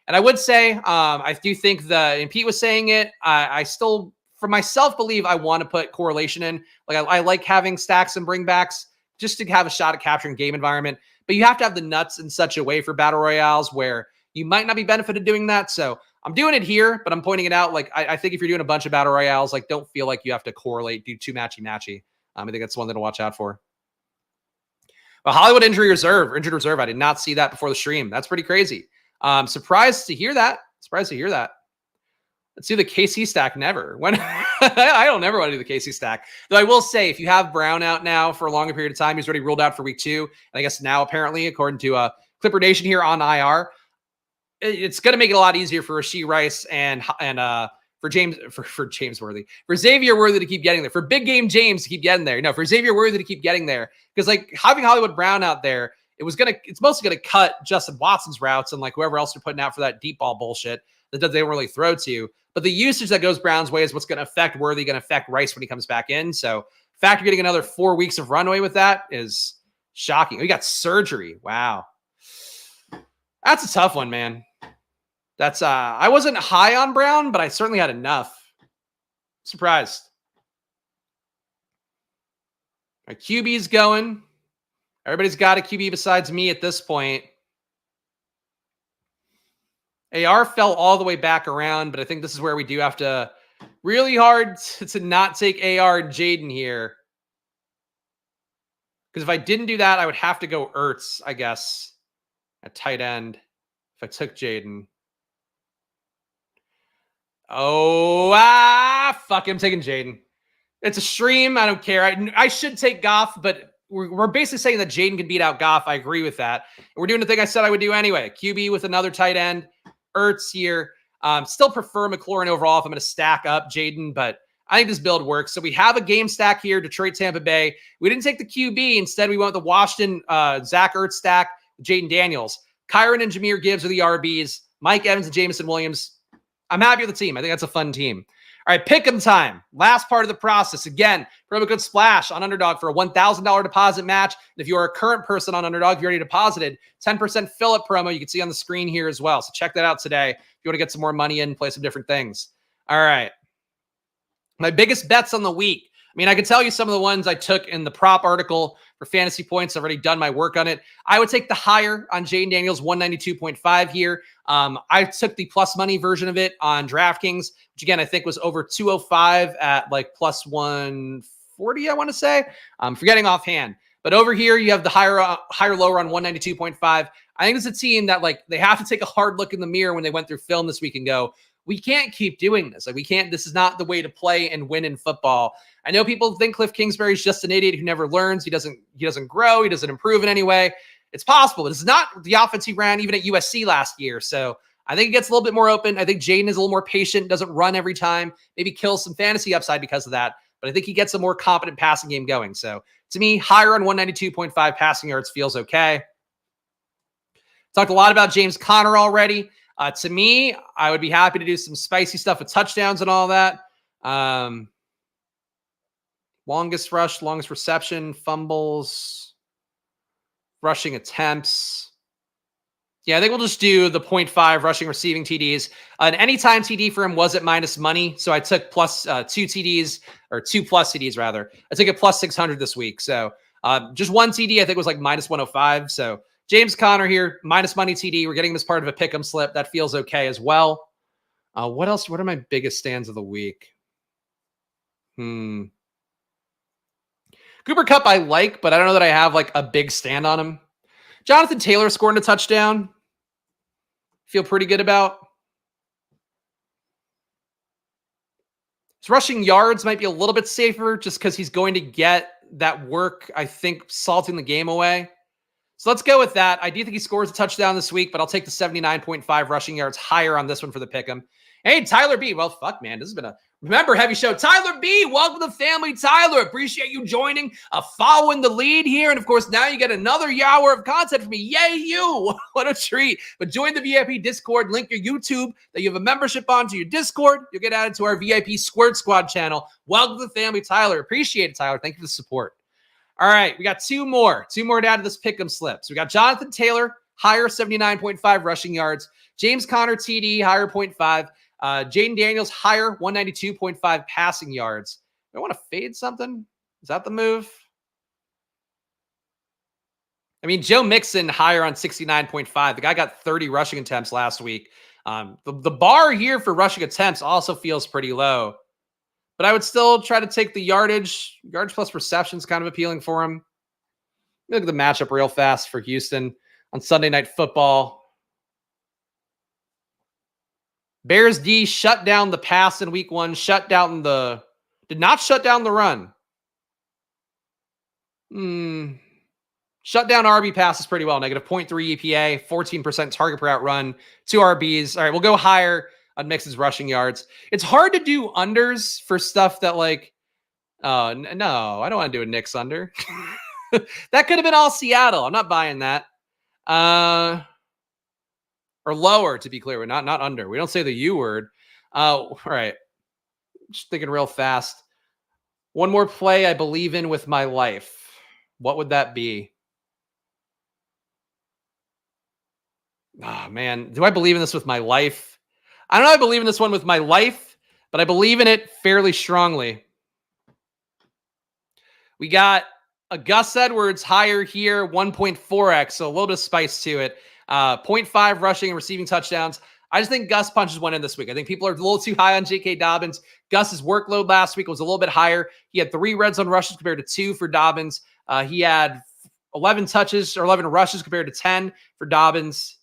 And I would say, I do think and Pete was saying it, I still, for myself, believe I want to put correlation in. Like I like having stacks and bringbacks just to have a shot at capturing game environment. But you have to have the nuts in such a way for Battle Royales where you might not be benefited doing that. So I'm doing it here, but I'm pointing it out. Like, I think if you're doing a bunch of Battle Royales, like, don't feel like you have to correlate, do too matchy-matchy. I think that's one thing to watch out for. But Hollywood injured reserve. I did not see that before the stream. That's pretty crazy. Surprised to hear that. Let's do the KC stack never. I don't never want to do the KC stack. Though I will say, if you have Brown out now for a longer period of time, he's already ruled out for week 2. And I guess now, apparently, according to Clipper Nation here on IR, it's going to make it a lot easier for Rashee Rice and for James Worthy, for Xavier Worthy to keep getting there, for big game James to keep getting there. No, for Xavier Worthy to keep getting there, because like having Hollywood Brown out there, it's mostly gonna cut Justin Watson's routes and like whoever else you're putting out for that deep ball bullshit that they don't really throw to. But the usage that goes Brown's way is what's going to affect Worthy, going to affect Rice when he comes back in. So the fact you're getting another 4 weeks of runway with that is shocking. We got surgery. Wow, that's a tough one, man. That's I wasn't high on Brown, but I certainly had enough. Surprised. My QB's going. Everybody's got a QB besides me at this point. AR fell all the way back around, but I think this is where we do have to really hard to not take AR and Jaden here. Because if I didn't do that, I would have to go Ertz, I guess, at tight end if I took Jaden. Oh, fuck, I'm taking Jaden. It's a stream. I don't care. I should take Goff, but we're basically saying that Jaden can beat out Goff. I agree with that. And we're doing the thing I said I would do anyway. QB with another tight end. Ertz here. Still prefer McLaurin overall if I'm going to stack up Jaden, but I think this build works. So we have a game stack here, Detroit, Tampa Bay. We didn't take the QB. Instead, we went with the Washington Zach Ertz stack, Jaden Daniels. Kyren and Jahmyr Gibbs are the RBs. Mike Evans and Jameson Williams. I'm happy with the team. I think that's a fun team. All right, pick 'em time. Last part of the process. Again, promo code SPLASH on Underdog for a $1,000 deposit match. And if you are a current person on Underdog, if you already deposited, 10% fill-up promo. You can see on the screen here as well. So check that out today if you want to get some more money in, play some different things. All right. My biggest bets on the week. I mean, I can tell you some of the ones I took in the prop article for fantasy points. I've already done my work on it. I would take the higher on Jaden Daniels, 192.5 here. I took the plus money version of it on DraftKings, which again, I think was over 205 at like plus 140 140, I want to say. I'm forgetting offhand. But over here, you have the higher lower on 192.5. I think it's a team that, like, they have to take a hard look in the mirror when they went through film this week and go, we can't keep doing this. Like, we can't, this is not the way to play and win in football. I know people think Cliff Kingsbury's just an idiot who never learns. He doesn't grow. He doesn't improve in any way. It's possible, but it's not the offense he ran even at USC last year. So I think it gets a little bit more open. I think Jaden is a little more patient, doesn't run every time, maybe kills some fantasy upside because of that. But I think he gets a more competent passing game going. So to me, higher on 192.5 passing yards feels okay. Talked a lot about James Conner already. To me, I would be happy to do some spicy stuff with touchdowns and all that. Longest rush, longest reception, fumbles, rushing attempts. Yeah, I think we'll just do the 0.5 rushing receiving TDs. An anytime TD for him was at minus money. So I took plus 2 TDs, or 2 plus TDs rather. I took it plus 600 this week. So just one TD I think was like minus 105. So James Conner here, minus money TD. We're getting him as part of a pick'em slip. That feels okay as well. What else? What are my biggest stands of the week? Cooper Kupp I like, but I don't know that I have like a big stand on him. Jonathan Taylor scoring a touchdown. Feel pretty good about. His rushing yards might be a little bit safer just because he's going to get that work, I think, salting the game away. So let's go with that. I do think he scores a touchdown this week, but I'll take the 79.5 rushing yards higher on this one for the pick'em. Hey, Tyler B. Well, fuck, man. This has been a heavy show. Tyler B. Welcome to the family, Tyler. Appreciate you joining, following the lead here. And, of course, now you get another hour of content from me. Yay, you. What a treat. But join the VIP Discord. Link your YouTube that you have a membership on to your Discord. You'll get added to our VIP Squirt Squad channel. Welcome to the family, Tyler. Appreciate it, Tyler. Thank you for the support. All right, we got two more to add to this pick'em slip. So we got Jonathan Taylor, higher 79.5 rushing yards. James Conner, TD, higher 0.5. Jaden Daniels, higher 192.5 passing yards. I want to fade something. Is that the move? I mean, Joe Mixon, higher on 69.5. The guy got 30 rushing attempts last week. The bar here for rushing attempts also feels pretty low. But I would still try to take the yardage. Yards plus receptions kind of appealing for him. Look at the matchup real fast for Houston on Sunday Night Football. Bears D shut down the pass in week 1. Did not shut down the run. Shut down RB passes pretty well. Negative 0.3 EPA, 14% target per out run, 2 RBs. All right, we'll go higher on Mixon's rushing yards. It's hard to do unders for stuff that like, no, I don't want to do a Knicks under. That could have been all Seattle. I'm not buying that. Or lower, to be clear, not under. We don't say the U word. All right. Just thinking real fast. One more play I believe in with my life. What would that be? Oh, man. Do I believe in this with my life? I don't know if I believe in this one with my life, but I believe in it fairly strongly. We got a Gus Edwards higher here, 1.4x, so a little bit of spice to it. 0.5 rushing and receiving touchdowns. I just think Gus punches one in this week. I think people are a little too high on J.K. Dobbins. Gus's workload last week was a little bit higher. He had 3 red zone rushes compared to 2 for Dobbins. He had 11 touches or 11 rushes compared to 10 for Dobbins.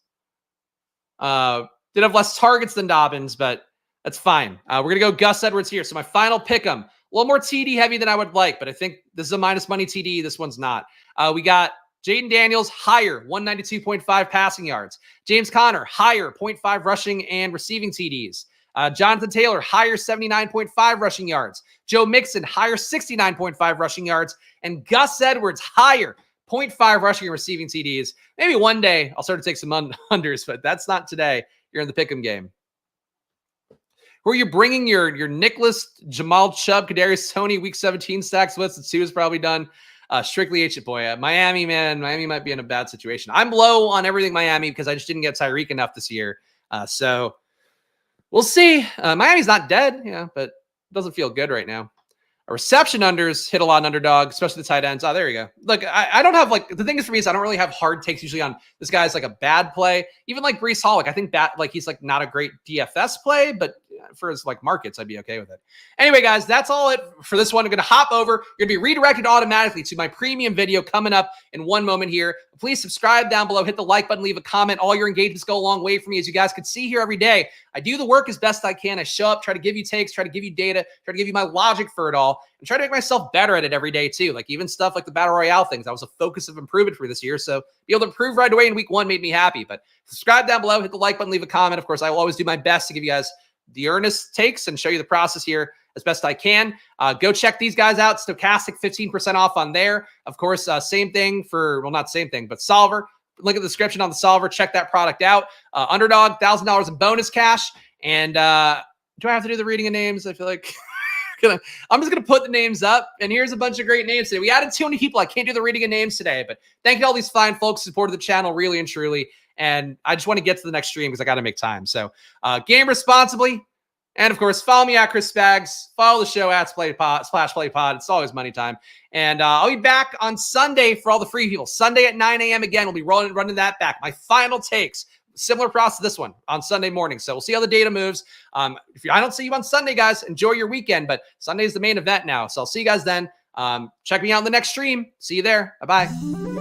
Did have less targets than Dobbins, but that's fine. We're going to go Gus Edwards here. So my final pick'em, a little more TD heavy than I would like, but I think this is a minus money TD. This one's not. We got Jaden Daniels, higher, 192.5 passing yards. James Conner, higher, 0.5 rushing and receiving TDs. Jonathan Taylor, higher, 79.5 rushing yards. Joe Mixon, higher, 69.5 rushing yards. And Gus Edwards, higher, 0.5 rushing and receiving TDs. Maybe one day I'll start to take some unders, but that's not today. You're in the pick'em game. Who are you bringing your Nicholas, Jamal Chubb, Kadarius Toney week 17 stacks with? Since 2 is probably done. Strictly H boy. Miami, man. Miami might be in a bad situation. I'm low on everything Miami because I just didn't get Tyreek enough this year. So we'll see. Miami's not dead, yeah, but it doesn't feel good right now. Reception unders hit a lot on Underdog, especially the tight ends. Oh, there you go. Look, I don't have like, the thing is for me is I don't really have hard takes usually on this guy's like a bad play. Even like Breece Hall, like I think that like he's like not a great DFS play, but for his like markets, I'd be okay with it. Anyway, guys, that's all it for this one. I'm going to hop over. You're going to be redirected automatically to my premium video coming up in one moment here. Please subscribe down below, hit the like button, leave a comment. All your engagements go a long way for me. As you guys can see here every day, I do the work as best I can. I show up, try to give you takes, try to give you data, try to give you my logic for it all, and try to make myself better at it every day too. Like even stuff like the Battle Royale things, that was a focus of improvement for this year. So be able to improve right away in week 1 made me happy. But subscribe down below, hit the like button, leave a comment. Of course, I will always do my best to give you guys the earnest takes and show you the process here as best I can. Go check these guys out. Stochastic, 15% off on there. Of course, same thing for, well, not same thing, but Solver. Link in the description on the Solver. Check that product out. Underdog, $1,000 in bonus cash. And do I have to do the reading of names? I feel like I'm just going to put the names up. And here's a bunch of great names today. We added too many people. I can't do the reading of names today. But thank you to all these fine folks who supported the channel really and truly. And I just want to get to the next stream because I got to make time. So game responsibly. And of course, follow me at Chris Spags. Follow the show at Splash Play Pod. It's always money time. And I'll be back on Sunday for all the free people. Sunday at 9 a.m. again. We'll be running that back. My final takes. Similar process to this one on Sunday morning. So we'll see how the data moves. If I don't see you on Sunday, guys, enjoy your weekend. But Sunday is the main event now. So I'll see you guys then. Check me out in the next stream. See you there. Bye-bye.